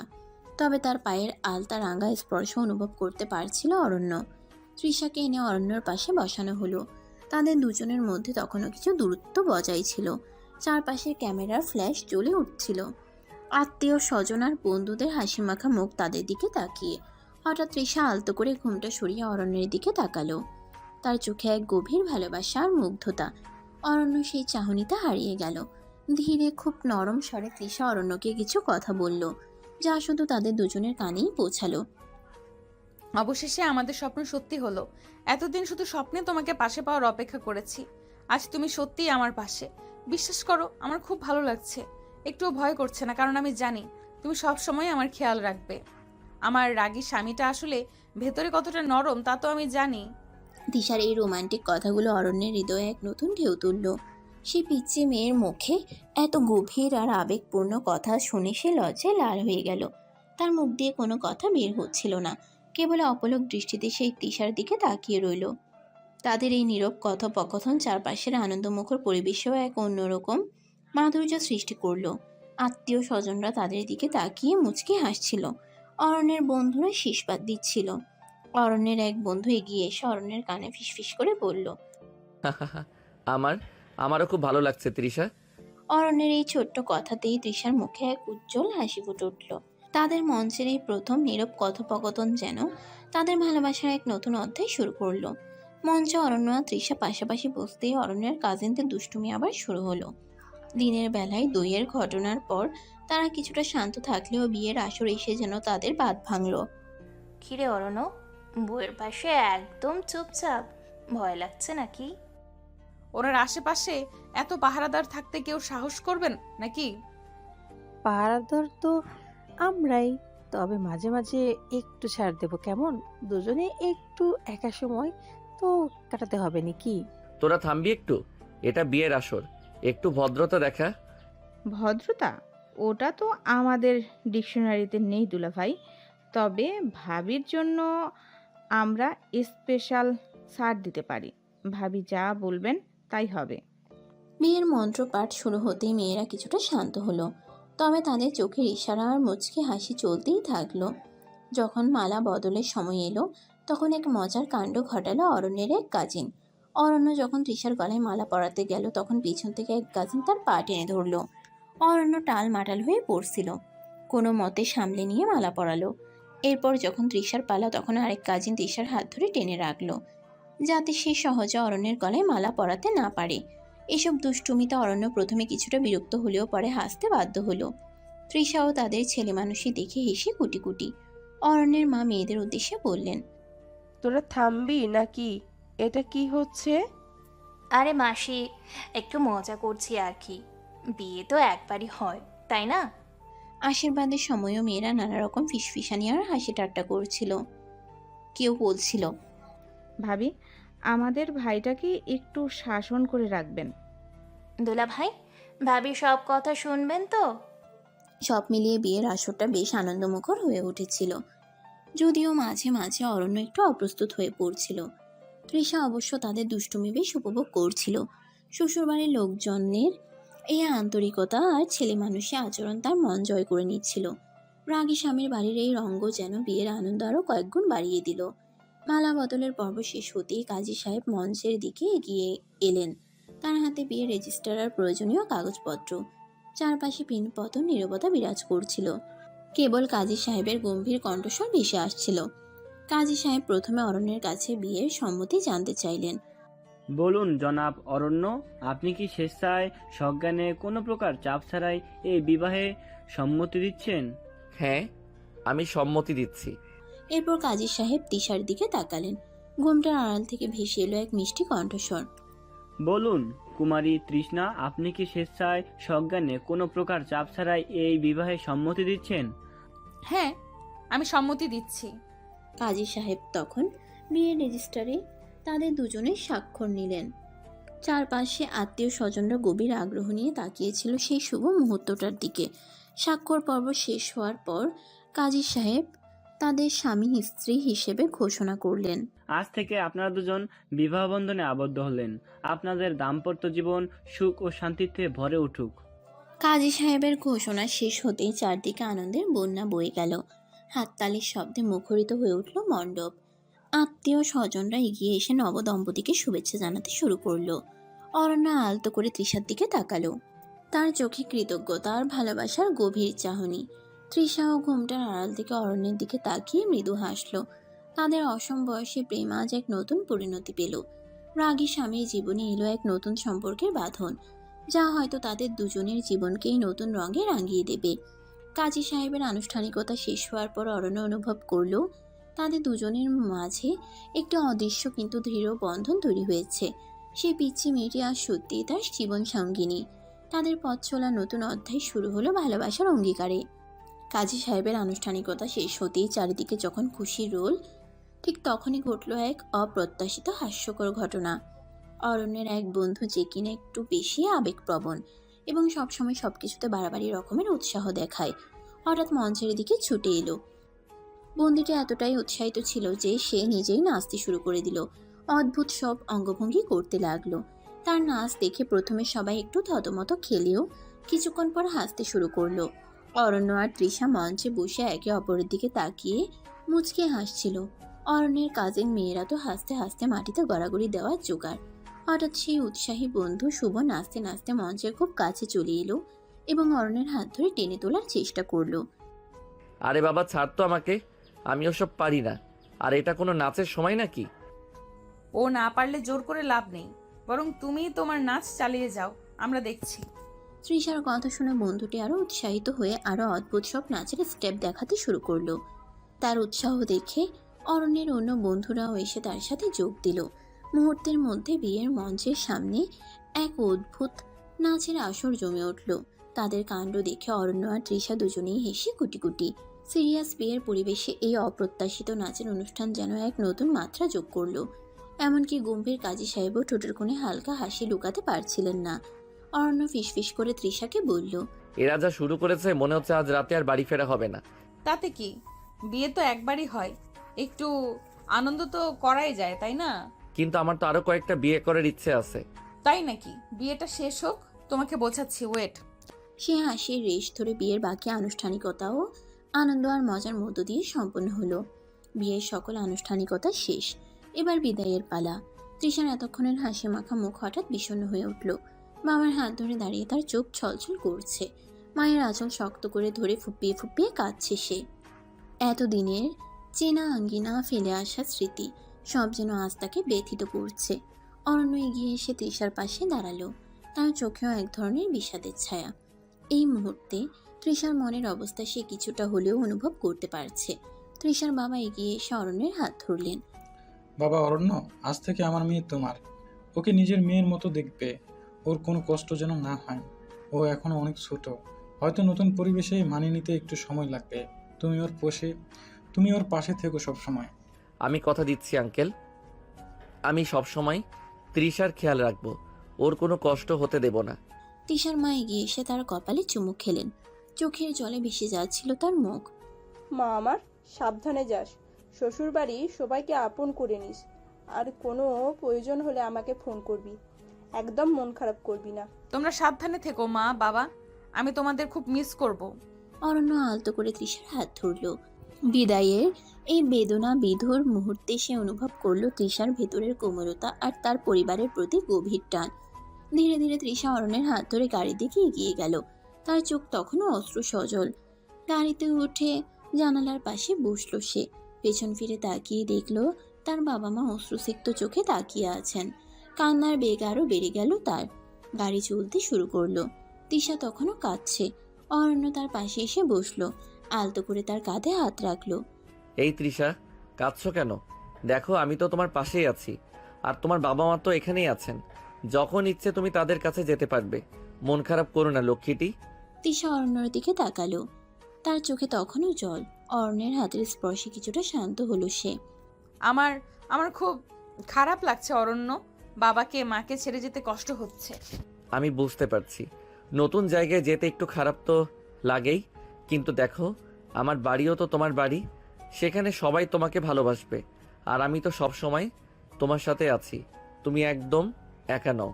তবে তার পায়ের আলতা রাঙা স্পর্শ অনুভব করতে পারছিল অরণ্য। তৃষাকে এনে অরণ্যর পাশে বসানো হলো। তাদের দুজনের মধ্যে তখনও কিছু দূরত্ব বজায় ছিল। চারপাশের ক্যামেরার ফ্ল্যাশ জ্বলে উঠছিল। আত্মীয় স্বজন আর বন্ধুদের হাসি মাখা মুখ তাদের দিকে তাকিয়ে হঠাৎ তৃষা আলতো করে ঘুমটা সরিয়ে অরণ্যের দিকে তাকালো। তার চোখে এক গভীর ভালোবাসা আর মুগ্ধতা। অরণ্য সেই চাহনিতে হারিয়ে গেল। ধীরে খুব নরম স্বরে তৃষা অরণ্যকে কিছু কথা বলল, যা শুধু তাদের দুজনের কানেই পৌঁছালো। অবশেষে আমাদের স্বপ্ন সত্যি হলো। এতদিন শুধু স্বপ্নে তোমাকে পাশে পাওয়ার অপেক্ষা করেছি। আজ তুমি সত্যিই আমার পাশে। বিশ্বাস করো, আমার খুব ভালো লাগছে। একটুও ভয় করছে না, কারণ আমি জানি তুমি সব সময় আমার খেয়াল রাখবে। আমার রাগী স্বামীটা আসলে ভেতরে কতটা নরম তা তো আমি জানি। দিশার এই রোমান্টিক কথাগুলো অরণ্যের হৃদয়ে এক নতুন ঢেউ তুলল। সে পিচ্চি মেয়ের মুখে এত গভীর আর আবেগপূর্ণ কথা শুনে সে লজ্জায় লাল হয়ে গেল। তার মুখ দিয়ে কোনো কথা বের হচ্ছিল না, কেবল অপলক দৃষ্টিতে সেই তৃষার দিকে তাকিয়ে রইল। তাদের এই নীরব কথোপকথন চারপাশের আনন্দমুখর পরিবেশেও এক অন্যরকম মাধুর্য সৃষ্টি করল। আত্মীয় স্বজনরা তাদের দিকে তাকিয়ে মুচকি হাসছিল। অরণ্যের বন্ধুরা শীষবাদ দিচ্ছিল। অরণ্যের এক বন্ধু এগিয়ে এসে অরণ্যের কানে ফিসফিস করে বলল, আমারও খুব ভালো লাগছে তৃষা। অরণ্যের এই ছোট্ট কথাতেই তৃষার মুখে এক উজ্জ্বল হাসি ফুটে উঠল। তাদের মঞ্চের এই প্রথম নীরব কথোপকথন যেন তাদের ভালোবাসার এক নতুন অধ্যায় শুরু করলো। মঞ্চে অরণ্য আর তৃষা পাশাপাশি বসতেই অরণ্যের কাজিনদের দুষ্টুমি আবার শুরু হলো। দিনের বেলায় দইয়ের ঘটনার পর তারা কিছুটা শান্ত থাকলেও বিয়ের আসর এসে যেন তাদের বাঁধ ভাঙল। কিরে অরণ্য, বউয়ের পাশে একদম চুপচাপ, ভয় লাগছে নাকি? ওনার আশেপাশে এত পাহারাদার থাকতে কেউ সাহস করবেন নাকি? পাহারাদার তো আমরাই, তবে মাঝে মাঝে একটু ছাড় দেব কেমন? দুজনে একটু একা সময় তো কাটাতে হবে নাকি? তোরা থামবি একটু, এটা বিয়ের আসর, একটু ভদ্রতা দেখা। ভদ্রতা? ওটা তো আমাদের ডিকশনারিতে নেই দুলা ভাই। তবে ভাবির জন্য আমরা স্পেশাল ছাড় দিতে পারি। ভাবি যা বলবেন তাই হবে। বিয়ের মন্ত্রপাঠ শুরু হতেই মেয়েরা কিছুটা শান্ত হলো, তবে তাদের চোখের ইশারা আর মুচকি হাসি চলতেই থাকলো। যখন মালা বদলের সময় এলো, তখন এক মজার কাণ্ড ঘটালো অরণ্যের এক কাজিন। অরণ্য যখন তৃষার গলায় মালা পরাতে গেল, তখন পিছন থেকে এক কাজিন তার পা টেনে ধরলো। অরণ্য টাল মাটাল হয়ে পড়ছিল, কোনো মতে সামলে নিয়ে মালা পরালো। এরপর যখন তৃষার পালা, তখন আরেক কাজিন তৃষার হাত ধরে টেনে রাখলো, যাতে সে সহজে অরণ্যের গলায় মালা পরাতে না পারে। এসব দুষ্টুমিতে অরণ্য প্রথমে কিছুটা বিরক্ত হলেও পরে হাসতে বাধ্য হলো। তৃষাও তাদের ছেলে মানুষই দেখে হেসে কুটি কুটি। অরণ্যের মা মেয়েদের উদ্দেশ্যে বললেন, তোরা থামবি নাকি? এটা কি হচ্ছে? আরে মাসি, একটু মজা করছি আর কি। বিয়ে তো একবারই হয়, তাই না? আশীর্বাদের সময়ও মেয়েরা নানা রকম ফিসফিসানি আর হাসি ঠাট্টা করছিল। কেউ বলছিল, ভাবি আমাদের ভাইটাকে একটু শাসন করে রাখবেন। দুলা ভাই, ভাবি সব কথা শুনবেন তো? সব মিলিয়ে বিয়ের আসরটা বেশ আনন্দমুখর হয়ে উঠেছিল, যদিও মাঝে মাঝে অরণ্য একটু অপ্রস্তুত হয়ে পড়ছিল। তৃষা অবশ্য তাদের দুষ্টুমি বেশ উপভোগ করছিল। শ্বশুরবাড়ির লোকজনের এই আন্তরিকতা আর ছেলে মানুষের আচরণ তার মন জয় করে নিচ্ছিল। রাগী স্বামীর বাড়ির এই রঙ্গ যেন বিয়ের আনন্দ আরও কয়েকগুণ বাড়িয়ে দিল। মালা বদলের পর্ব শেষ হতেই কাজী সাহেব মঞ্চের দিকে এগিয়ে এলেন। তার হাতে বিয়ের রেজিস্টার আর প্রয়োজনীয় কাগজপত্র। চারপাশে পিনপতন নীরবতা বিরাজ করছিল, কেবল কাজী সাহেবের গম্ভীর কণ্ঠস্বর ভেসে আসছিল। কাজী সাহেব প্রথমে অরণ্যের কাছে বিয়ের সম্মতি জানতে চাইলেন। বলুন জনাব অরণ্য, আপনি কি স্বেচ্ছায় সজ্ঞানে কোনো প্রকার চাপ ছাড়াই এই বিবাহে সম্মতি দিচ্ছেন? হ্যাঁ, আমি সম্মতি দিচ্ছি। এরপর কাজী সাহেব তৃষার দিকে তাকালেন। ঘুমটার আড়াল থেকে ভেসে এলো এক মিষ্টি কণ্ঠস্বর। বলুন কুমারী তৃষ্ণা, আপনি কি স্বেচ্ছায় সজ্ঞানে কোনো প্রকার চাপ ছাড়াই এই বিবাহে সম্মতি দিচ্ছেন? হ্যাঁ, আমি সম্মতি দিচ্ছি। কাজী সাহেব তখন বিয়ের রেজিস্টারে তাদের দুজনের স্বাক্ষর নিলেন। চারপাশে আত্মীয় স্বজনরা গভীর আগ্রহ নিয়ে তাকিয়েছিল সেই শুভ মুহূর্তটার দিকে। স্বাক্ষর পর্ব শেষ হওয়ার পর কাজী সাহেব তাদের স্বামী স্ত্রী হিসেবে ঘোষণা করলেন। আজ থেকে আপনারা দুজন বিবাহ বন্ধনে আবদ্ধ হলেন। আপনাদের দাম্পত্য জীবন সুখ ও শান্তিতে ভরে উঠুক। কাজী সাহেবের ঘোষণা শেষ হতেই চারদিকে আনন্দের বন্যা বয়ে গেল। হাততালির শব্দে মুখরিত হয়ে উঠল মণ্ডপ। আত্মীয় স্বজনরা এগিয়ে এসে নবদম্পতিকে শুভেচ্ছা জানাতে শুরু করলো। অরণ্য আলতো করে তৃষার দিকে তাকালো। তার চোখে কৃতজ্ঞতা আর ভালোবাসার গভীর চাহনি। তৃষাও ঘুমটার আড়াল থেকে অরণ্যের দিকে তাকিয়ে মৃদু হাসলো। তাদের অসম বয়সী প্রেম আজ এক নতুন পরিণতি পেল। রাগী স্বামীর জীবনে এলো এক নতুন সম্পর্কের বাঁধন, যা হয়তো তাদের দুজনের জীবনকেই নতুন রঙে রাঙিয়ে দেবে। কাজী সাহেবের আনুষ্ঠানিকতা শেষ হওয়ার পর অরণ্য অনুভব করলো তাদের দুজনের মাঝে একটি অদৃশ্য কিন্তু দৃঢ় বন্ধন তৈরি হয়েছে। সেই পিচ্ছি মেয়েটি আজ সত্যিই তার জীবন সঙ্গিনী। তাদের পথ চলা নতুন অধ্যায় শুরু হলো ভালোবাসার অঙ্গীকারে। কাজী সাহেবের আনুষ্ঠানিকতা শেষ হতেই চারিদিকে যখন খুশির রোল, ঠিক তখনই ঘটল এক অপ্রত্যাশিত হাস্যকর ঘটনা। অরণ্যের এক বন্ধু, যে কিনা একটু বেশি আবেগপ্রবণ এবং সবসময় সবকিছুতে বাড়াবাড়ি রকমের উৎসাহ দেখায়, হঠাৎ মঞ্চের দিকে ছুটে এলো। বন্ধুটি এতটাই উৎসাহিত ছিল যে সে নিজেই নাচতে শুরু করে দিল। অদ্ভুত সব অঙ্গভঙ্গি করতে লাগলো। তার নাচ দেখে প্রথমে সবাই একটু থতমত খেলেও কিছুক্ষণ পর হাসতে শুরু করলো। অরণ্য আর তৃষা মঞ্চে বসে একে অপরের দিকে তাকিয়ে মুচকে হাসছিল। অরণ্যের কাজিন মেয়েরা তো হাসতে হাসতে মাটিতে গড়াগড়ি দেওয়ার জোগাড়। হঠাৎ সেই উৎসাহী বন্ধু শুভ নাচতে নাচতে মঞ্চের খুব কাছে চলে এলো এবং অরণ্যের হাত ধরে টেনে তোলার চেষ্টা করলো। আরে বাবা, ছাড় তো আমাকে, আমি ওসব পারি না। আর এটা কোনো নাচের সময় নাকি? ও না পারলে জোর করে লাভ নেই, বরং তুমি তোমার নাচ চালিয়ে যাও, আমরা দেখছি। তৃষার কথা শুনে বন্ধুটি আরো উৎসাহিত হয়ে আরো অদ্ভুত সব নাচের স্টেপ দেখাতে শুরু করলো। তার উৎসাহ দেখে অরণ্যের অন্য বন্ধুরাও এসে তার সাথে যোগ দিল। মুহূর্তের মধ্যে বিয়ের মঞ্চের সামনে এক অদ্ভুত নাচের আসর জমে উঠল। তাদের কাণ্ড দেখে অরণ্য আর তৃষা দুজনেই হেসে কুটি কুটি। সিরিয়াস বিয়ের পরিবেশে এই অপ্রত্যাশিত নাচের অনুষ্ঠান যেন এক নতুন মাত্রা যোগ করলো। এমনকি গম্ভীর কাজী সাহেবও ঠোঁটের কোণে হালকা হাসি লুকাতে পারছিলেন না। অরণ্য ফিসফিস করে তৃষাকে বলল, এরা যা শুরু করেছে, মনে হচ্ছে আজ রাতে আর বাড়ি ফেরা হবে না। তাতে কি, বিয়ে তো একবারই হয়, একটু আনন্দ তো করাই যায়, তাই না? কিন্তু আমার তো আরো কয়েকটা বিয়ে করার ইচ্ছে আছে। তাই নাকি? বিয়েটা শেষ হোক, তোমাকে বোঝাচ্ছি, ওয়েট। সে হাসির রেশ ধরে বিয়ের বাকি আনুষ্ঠানিকতাও আনন্দ আর মজার মধ্য দিয়ে সম্পন্ন হলো। বিয়ের সকল আনুষ্ঠানিকতা শেষ, এবার বিদায়ের পালা। তৃষার এতক্ষণের হাসি মাখা মুখ হঠাৎ বিষণ্ণ হয়ে উঠল। বাবার হাত ধরে দাঁড়িয়ে তার চোখ ছলছল করছে। মায়ের আঁচল শক্ত করে ধরে ফুপিয়ে ফুপিয়ে কাঁদছে সে। এতদিনের চেনা আঙ্গিনা, ফেলে আসা স্মৃতি সব যেন আজ তাকে ব্যথিত করছে। অরণ্য এগিয়ে এসে তৃষার পাশে দাঁড়ালো। তার চোখেও এক ধরনের বিষাদের ছায়া। এই মুহূর্তে তৃষার মনের অবস্থা সে কিছুটা হলেও অনুভব করতে পারছে। তৃষার বাবা এগিয়ে এসে অরণ্যের হাত ধরলেন। বাবা অরণ্য, আজ থেকে আমার মেয়ে তোমার। ওকে নিজের মেয়ের মতো দেখবে। ওর কোনো কষ্ট যেন না হয়। ও এখনো অনেক ছোট, হয়তো নতুন পরিবেশে মানিয়ে নিতে একটু সময় লাগবে। তুমি ওর পাশে থেকো সব সময়। আমি কথা দিচ্ছি আঙ্কেল, আমি সব সময় তৃষার খেয়াল রাখবো, ওর কোনো কষ্ট হতে দেব না। তৃষার মা এগিয়ে এসে তার কপালে চুমু খেলেন। চোখের জলে ভেসে যাচ্ছিল তার মুখ। মা আমার, সাবধানে যাস। শ্বশুর বাড়ি সবাইকে আপন করে নিস। আর কোনো প্রয়োজন হলে আমাকে ফোন করবি, একদম মন খারাপ করবি না। তোমরা সাবধানে থেকো মা, বাবা, আমি তোমাদের খুব মিস করব। অরণ্য আলতো করে তৃষার হাত ধরল। বিদায়ের এই বেদনা বিধুর মুহূর্তে সে অনুভব করলো তৃষার ভেতরের কোমলতা আর তার পরিবারের প্রতি গভীর টান। ধীরে ধীরে তৃষা অরণ্যের হাত ধরে গাড়ির দিকে এগিয়ে গেল। তার চোখ তখনও অশ্রু সজল। গাড়িতে উঠে জানালার পাশে বসলো সে। পেছন ফিরে তাকিয়ে দেখলো তার বাবা মা অশ্রুসিক্ত চোখে তাকিয়ে আছেন। কান্নার বেগ আরো বেড়ে গেল তার। গাড়ি চলতে শুরু করলো। তৃষা তখনও কাঁদছে। অরণ্য তার পাশে এসে বসলো, আলতো করে তার কাঁধে হাত রাখলো। এই তৃষা, কাঁদছো কেন? দেখো, আমি তো তোমার পাশেই আছি, আর তোমার বাবা মা তো এখানেই আছেন। যখন ইচ্ছে তুমি তাদের কাছে যেতে পারবে। মন খারাপ করো না লক্ষ্মীটি। তৃষা অরণ্যের দিকে তাকালো। তার চোখে তখনও জল। অরণ্যের হাতের স্পর্শে কিছুটা শান্ত হলো সে। আমার খুব খারাপ লাগছে অরণ্য, বাবাকে মাকে ছেড়ে যেতে কষ্ট হচ্ছে। আমি বুঝতে পারছি, নতুন জায়গায় যেতে একটু খারাপ তো লাগেই, কিন্তু দেখো আমার বাড়িও তো তোমার বাড়ি, সেখানে সবাই তোমাকে ভালোবাসবে। আর আমি তো সব সময় তোমার সাথে আছি, তুমি একদম একা নও।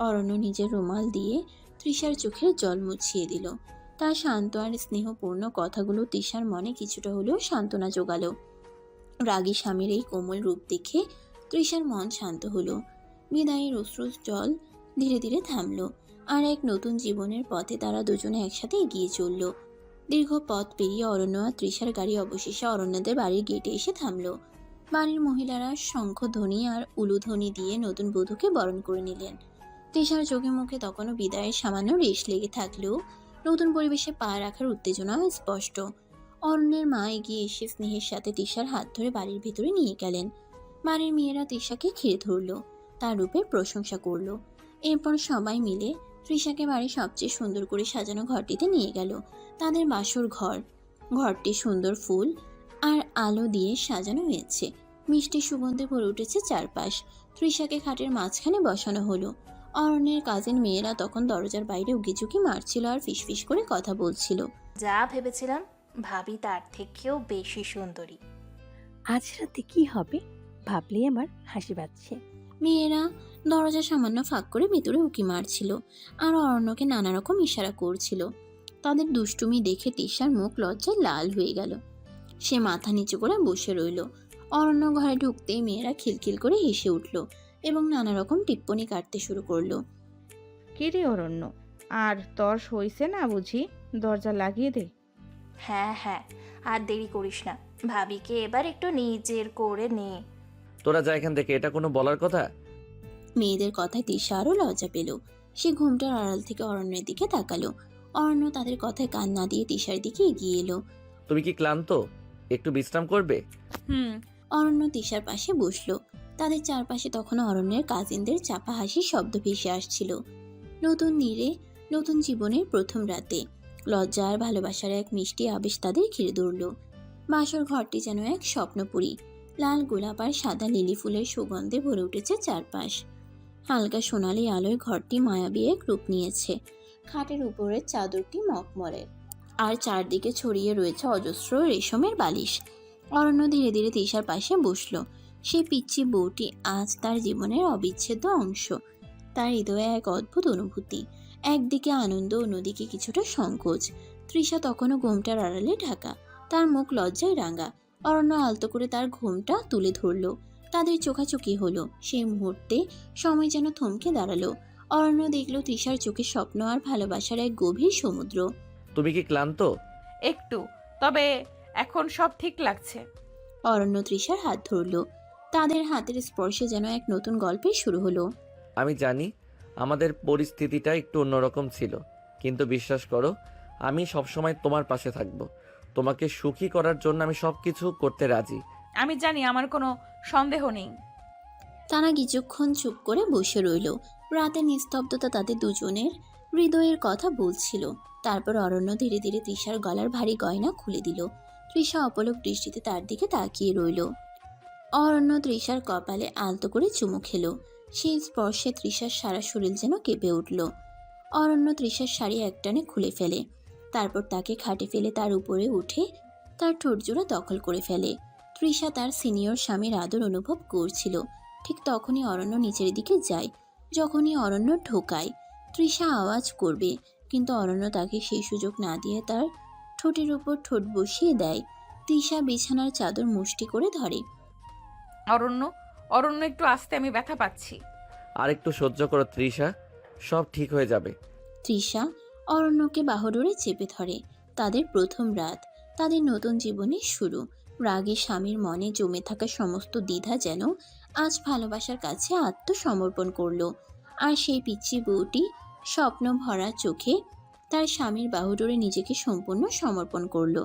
অরণ্য নিজের রুমাল দিয়ে তৃষার চোখের জল মুছিয়ে দিল। তার শান্ত আর স্নেহপূর্ণ কথাগুলো তৃষার মনে কিছুটা হলেও সান্ত্বনা জোগালো। রাগী স্বামীর এই কোমল রূপ দেখে তৃষার মন শান্ত হলো। বিদায়ের অশ্রু জল ধীরে ধীরে থামলো, আর এক নতুন জীবনের পথে তারা দুজনে একসাথে এগিয়ে চলল। দীর্ঘ পথ পেরিয়ে অরণ্য আর তৃষার গাড়ি অবশেষে অরণ্যদের বাড়ির গেটে এসে থামলো। বাড়ির মহিলারা শঙ্খধ্বনি আর উলুধ্বনি দিয়ে নতুন বধূকে বরণ করে নিলেন। তৃষার চোখে মুখে তখনও বিদায়ের সামান্য রেশ লেগে থাকলেও নতুন পরিবেশে পা রাখার উত্তেজনাও স্পষ্ট। অরণ্যের মা এগিয়ে এসে স্নেহের সাথে তৃষার হাত ধরে বাড়ির ভেতরে নিয়ে গেলেন। বাড়ির মেয়েরা তৃষাকে ঘিরে ধরলো, তার রূপের প্রশংসা করলো। এরপর সবাই মিলে তৃষাকে বাড়ির সবচেয়ে সুন্দর করে সাজানো ঘরটিতে নিয়ে গেল। তাদের বাসর ঘর। ঘরটি সুন্দর ফুল আর আলো দিয়ে সাজানো হয়েছে। মিষ্টি সুগন্ধে ভরে উঠেছে চারপাশ। তৃষাকে খাটের মাঝখানে বসানো হলো। অরণ্যের কাজিন মেয়েরা তখন দরজার বাইরে উকিঝুঁকি মারছিল আর ফিসফিস করে কথা বলছিল। যা ভেবেছিলাম ভাবি তার থেকেও বেশি সুন্দরী। আজ রাতে কি হবে ভাবলেই আমার হাসি পাচ্ছে। মেয়েরা দরজা সামান্য ফাঁক করে ভেতরে উকি মারছিল আর অরণ্যকে নানা রকম ইশারা করছিল। তাদের দুষ্টুমি দেখে তৃষার মুখ লজ্জায় লাল হয়ে গেল। সে মাথা নিচু করে বসে রইল। অরণ্য ঘরে ঢুকতেই মেয়েরা খিলখিল করে হেসে উঠল এবং নানা রকম টিপ্পনি কাটতে শুরু করলো। কি রে অরণ্য, আর তর সইছে না বুঝি? দরজা লাগিয়ে দে। হ্যাঁ হ্যাঁ, আর দেরি করিস না, ভাবিকে এবার একটু নিজের করে নে। তোরা যা এখান থেকে, এটা কোনো বলার কথা? মেয়েদের কথায় তৃষা আরও লজ্জা পেল। সে ঘুমটার আড়াল থেকে অরণ্যের দিকে তাকালো। অরণ্য তাদের কথায় কান না দিয়ে তৃষার দিকে এগিয়ে এলো। তুমি কি ক্লান্ত? একটু বিশ্রাম করবে? অরণ্য তৃষার পাশে বসলো। তাদের চারপাশে তখনও অরণ্যের কাজিনদের চাপা হাসির শব্দ ভেসে আসছিল। নতুন নীড়ে নতুন জীবনের প্রথম রাতে লজ্জা আর ভালোবাসার এক মিষ্টি আবেশ তাদের ঘিরে ধরল। বাসর ঘরটি যেন এক স্বপ্নপুরী। লাল গোলাপ আর সাদা লিলি ফুলের সুগন্ধে ভরে উঠেছে চারপাশ। হালকা সোনালি আলোয় ঘরটি মায়াবী এক রূপ নিয়েছে। খাটের উপরের চাদরটি মখমলের, আর চারদিকে ছড়িয়ে রয়েছে অজস্র রেশমের বালিশ। অরণ্য ধীরে ধীরে তৃষার পাশে বসলো। সেই পিচ্চি বউটি আজ তার জীবনের অবিচ্ছেদ্য অংশ। তার হৃদয়ে এক অদ্ভুত অনুভূতি, একদিকে আনন্দ, অন্যদিকে কিছুটা সংকোচ। তৃষা তখনও ঘুমটার আড়ালে ঢাকা, তার মুখ লজ্জায় রাঙা। অরণ্য আলতো করে তার ঘুমটা তুলে ধরল। তাদের চোখাচোখি হলো। সেই মুহূর্তে সময় যেন থমকে দাঁড়ালো। অরণ্য দেখল তৃষার চোখে স্বপ্ন আর ভালোবাসার এক গভীর সমুদ্র। তুমি কি ক্লান্ত? একটু, তবে এখন সব ঠিক লাগছে। অরণ্য তৃষার হাত ধরল। তাদের হাতের স্পর্শে যেন এক নতুন গল্পের শুরু হলো। আমি জানি আমাদের পরিস্থিতিটা একটু অন্যরকম ছিল, কিন্তু বিশ্বাস করো আমি সবসময় তোমার পাশে থাকব। তোমাকে সুখী করার জন্য আমি সবকিছু করতে রাজি। আমি জানি, আমার কোনো সন্দেহ নেই। তারা কিছুক্ষণ চুপ করে বসে রইল। রাতের নিস্তব্ধতা তাদের দুজনের হৃদয়ের কথা বলছিল। তারপর অরণ্য ধীরে ধীরে তৃষার গলার ভারী গয়না খুলে দিল। তৃষা অপলক দৃষ্টিতে তার দিকে তাকিয়ে রইল। অরণ্য তৃষার কপালে আলতো করে চুমু খেলো। সেই স্পর্শে তৃষার সারা শরীর যেন কেঁপে উঠল। অরণ্য তৃষার শাড়ি একটানে খুলে ফেলে, তারপর তাকে খাটে ফেলে তার উপরে উঠে তার ঠোঁটজোড়া দখল করে ফেলে। তৃষা তার সিনিয়র স্বামীর আদর অনুভব করছিল। ঠিক তখনই অরণ্য নিচের দিকে যায়। যখনই অরণ্য ঢোকায়, তৃষা আওয়াজ করবে, কিন্তু অরণ্য তাকে সেই সুযোগ না দিয়ে তার ঠোঁটের উপর ঠোঁট বসিয়ে দেয়। তৃষা বিছানার চাদর মুষ্টি করে ধরে। অরণ্য, অরণ্য একটু আসতে, আমি ব্যথা পাচ্ছি। আর একটু সহ্য করো তৃষা, সব ঠিক হয়ে যাবে। তৃষা অরণ্যকে বাহুডোরে চেপে ধরে। তাদের প্রথম রাত, তাদের নতুন জীবনের শুরু। রাগে স্বামীর মনে জমে থাকা সমস্ত দ্বিধা যেন আজ ভালোবাসার কাছে আত্মসমর্পণ করলো। আর সেই পিচ্চি বউটি স্বপ্ন ভরা চোখে তার স্বামীর বাহুডোরে নিজেকে সম্পূর্ণ সমর্পণ করলো।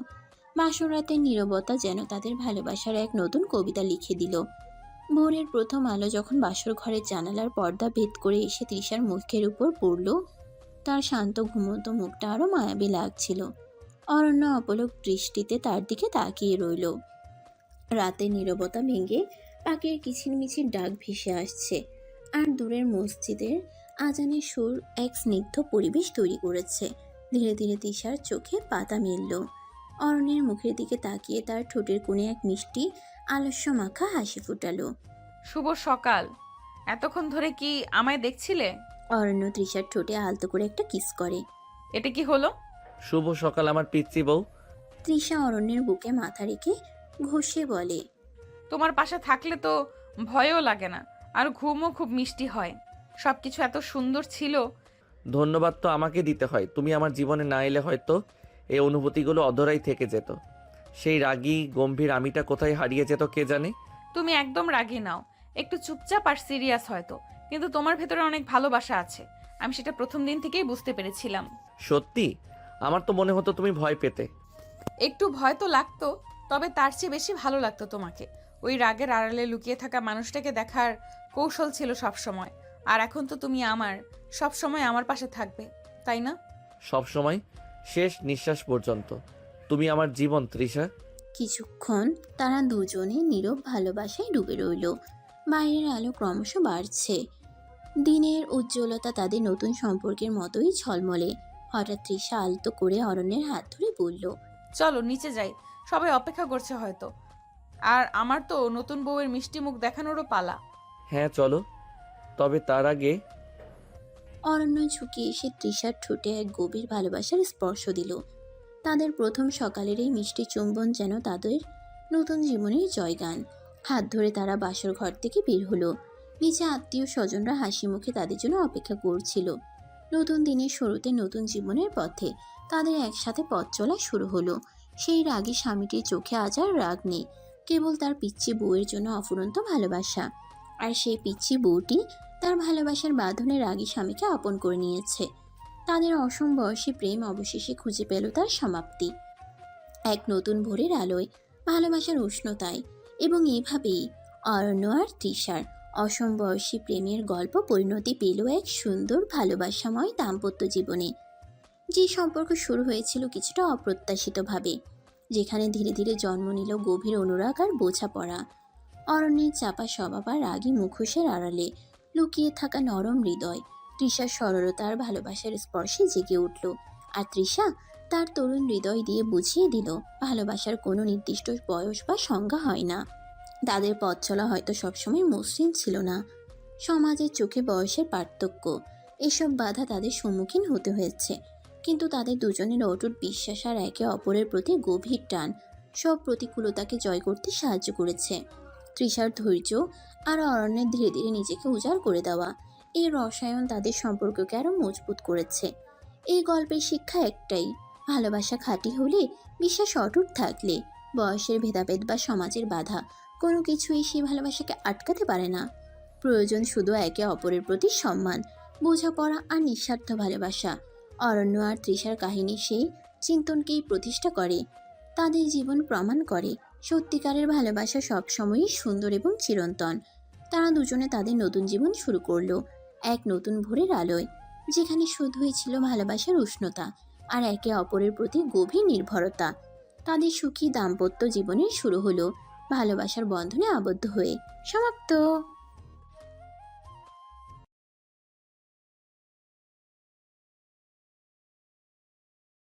বাসরাতের নীরবতা যেন তাদের ভালোবাসার এক নতুন কবিতা লিখে দিল। ভোরের প্রথম আলো যখন বাসর ঘরের জানালার পর্দা ভেদ করে এসে তৃষার মুখের উপর পড়ল, তার শান্ত ঘুমন্ত মুখটা আরো মায়াবী লাগছিল। অরণ্য অপলক দৃষ্টিতে তার দিকে তাকিয়ে রইল। রাতের নীরবতা ভেঙে পাখির কিচিরমিচির ডাক ভেসে আসছে। আর দূরের মসজিদের আজানের সুর এক স্নিগ্ধ পরিবেশ তৈরি করেছে। ধীরে ধীরে তৃষার চোখে পাতা মিলল। অরণ্যের মুখের দিকে তাকিয়ে তার ঠোঁটের কোণে এক মিষ্টি আলস্য মাখা হাসি ফুটালো। শুভ সকাল। এতক্ষণ ধরে কি আমায় দেখছিলে? অরণ্য তৃষার ঠোঁটে আলতো করে একটা কিস করে। এটা কি হলো? শুভ সকাল আমার পিচ্চি বউ। তৃষা অরণ্যের বুকে মাথা রেখে ঘষে বলে, তোমার পাশে থাকলে তো ভয়ও লাগে না, আর ঘুমও খুব মিষ্টি হয়। সবকিছু এত সুন্দর ছিল। ধন্যবাদ তো আমাকে দিতে হয়, তুমি আমার জীবনে না এলে হয়তো এই অনুভূতিগুলো অধরাই থেকে যেত। সেই রাগী গম্ভীর আমিটা কোথায় হারিয়ে যেত কে জানে। তুমি একদম রাগী নাও, একটু চুপচাপ আর সিরিয়াস হয়তো, কিন্তু তোমার ভেতরে অনেক ভালোবাসা আছে। আমি সেটা প্রথম দিন থেকেই বুঝতে পেরেছিলাম। সত্যি? আমার তো মনে হতো তুমি ভয় পেতে। একটু ভয় তো লাগতো, তবে তার চেয়ে বেশি ভালো লাগতো তোমাকে। ওই রাগের আড়ালে লুকিয়ে থাকা মানুষটাকে দেখার কৌশল ছিল সব সময়। আর এখন তো তুমি আমার সব সময় আমার পাশে থাকবে, তাই না? সব সময়, শেষ নিঃশ্বাস পর্যন্ত তুমি আমার জীবন তৃষা। কিছুক্ষণ তারা দুজনে নীরব ভালোবাসায় ডুবে রইল। বাইরের আলো ক্রমশ বাড়ছে। দিনের উজ্জ্বলতা তাদের নতুন সম্পর্কের মতোই ঝলমলে। হঠাৎ তৃষা আলতো করে অরণ্যের হাত ধরে বলল, চলো নিচে যাই, সবাই অপেক্ষা করছে হয়তো। আর আমার তো নতুন বউয়ের মিষ্টি মুখ দেখানোরও পালা। হ্যাঁ চলো, তবে তার আগে। অরণ্য ঝুঁকে এসে তৃষার ঠোঁটে এক গভীর ভালোবাসার স্পর্শ দিল। তাদের প্রথম সকালের এই মিষ্টি চুম্বন যেন তাদের নতুন জীবনের জয়গান। হাত ধরে তারা বাসর ঘর থেকে বের হলো। নিচে আত্মীয় স্বজনরা হাসি মুখে তাদের জন্য অপেক্ষা করছিল। নতুন দিনের শুরুতে নতুন জীবনের পথে তাদের একসাথে পথ চলা শুরু হলো। সেই রাগী স্বামীটির চোখে আজ আর রাগ নেই, কেবল তার পিচ্চি বউয়ের জন্য অফুরন্ত ভালোবাসা। আর সেই পিচ্চি বউটি তার ভালোবাসার বাঁধনে রাগী স্বামীকে আপন করে নিয়েছে। তাদের অসম বয়সী প্রেম অবশেষে খুঁজে পেল তার সমাপ্তি, এক নতুন ভোরের আলোয়, ভালোবাসার উষ্ণতায়। এবং এভাবেই অরণ্য আর তৃষার অসম বয়সী প্রেমের গল্প পরিণতি পেল এক সুন্দর ভালোবাসাময় দাম্পত্য জীবনে। যে সম্পর্ক শুরু হয়েছিল কিছুটা অপ্রত্যাশিতভাবে, যেখানে ধীরে ধীরে জন্ম নিল গভীর অনুরাগ আর বোঝাপড়া। অরণ্যের চাপা স্বভাব আর রাগী মুখোশের আড়ালে লুকিয়ে থাকা নরম হৃদয়। তৃষার সরলতার ভালোবাসার স্পর্শে জেগে উঠল, আর তৃষা তার তরুণ হৃদয় দিয়ে বুঝিয়ে দিল ভালোবাসার কোনো নির্দিষ্ট বয়স বা সংজ্ঞা হয় না। তাদের পথ চলা হয়তো সবসময় মসৃণ ছিল না। সমাজের চোখে বয়সের পার্থক্য, এসব বাধা তাদের সম্মুখীন হতে হয়েছে, কিন্তু তাদের দুজনের অটুট বিশ্বাস আর একে অপরের প্রতি গভীর টান সব প্রতিকূলতাকে জয় করতে সাহায্য করেছে। তৃষার ধৈর্য আর অরণ্যের ধীরে ধীরে নিজেকে উজাড় করে দেওয়া, এই রসায়ন তাদের সম্পর্ককে আরও মজবুত করেছে। এই গল্পের শিক্ষা একটাই, ভালোবাসা খাঁটি হলে, বিশ্বাস অটুট থাকলে, বয়সের ভেদাভেদ বা সমাজের বাধা কোনো কিছুই সেই ভালোবাসাকে আটকাতে পারে না। প্রয়োজন শুধু একে অপরের প্রতি সম্মান, বোঝাপড়া আর নিঃস্বার্থ ভালোবাসা। অরণ্য আর তৃষার কাহিনী সেই চিন্তনকেই প্রতিষ্ঠা করে। তাদের জীবন প্রমাণ করে সত্যিকারের ভালোবাসা সবসময়ই সুন্দর এবং চিরন্তন। তারা দুজনে তাদের নতুন জীবন শুরু করলো এক নতুন ভোরের আলোয়, যেখানে শুধুই ছিল ভালোবাসার উষ্ণতা আর একে অপরের প্রতি গভীর নির্ভরতা। তাদের সুখী দাম্পত্য জীবনের শুরু হলো ভালোবাসার বন্ধনে আবদ্ধ হয়ে। সমাপ্ত।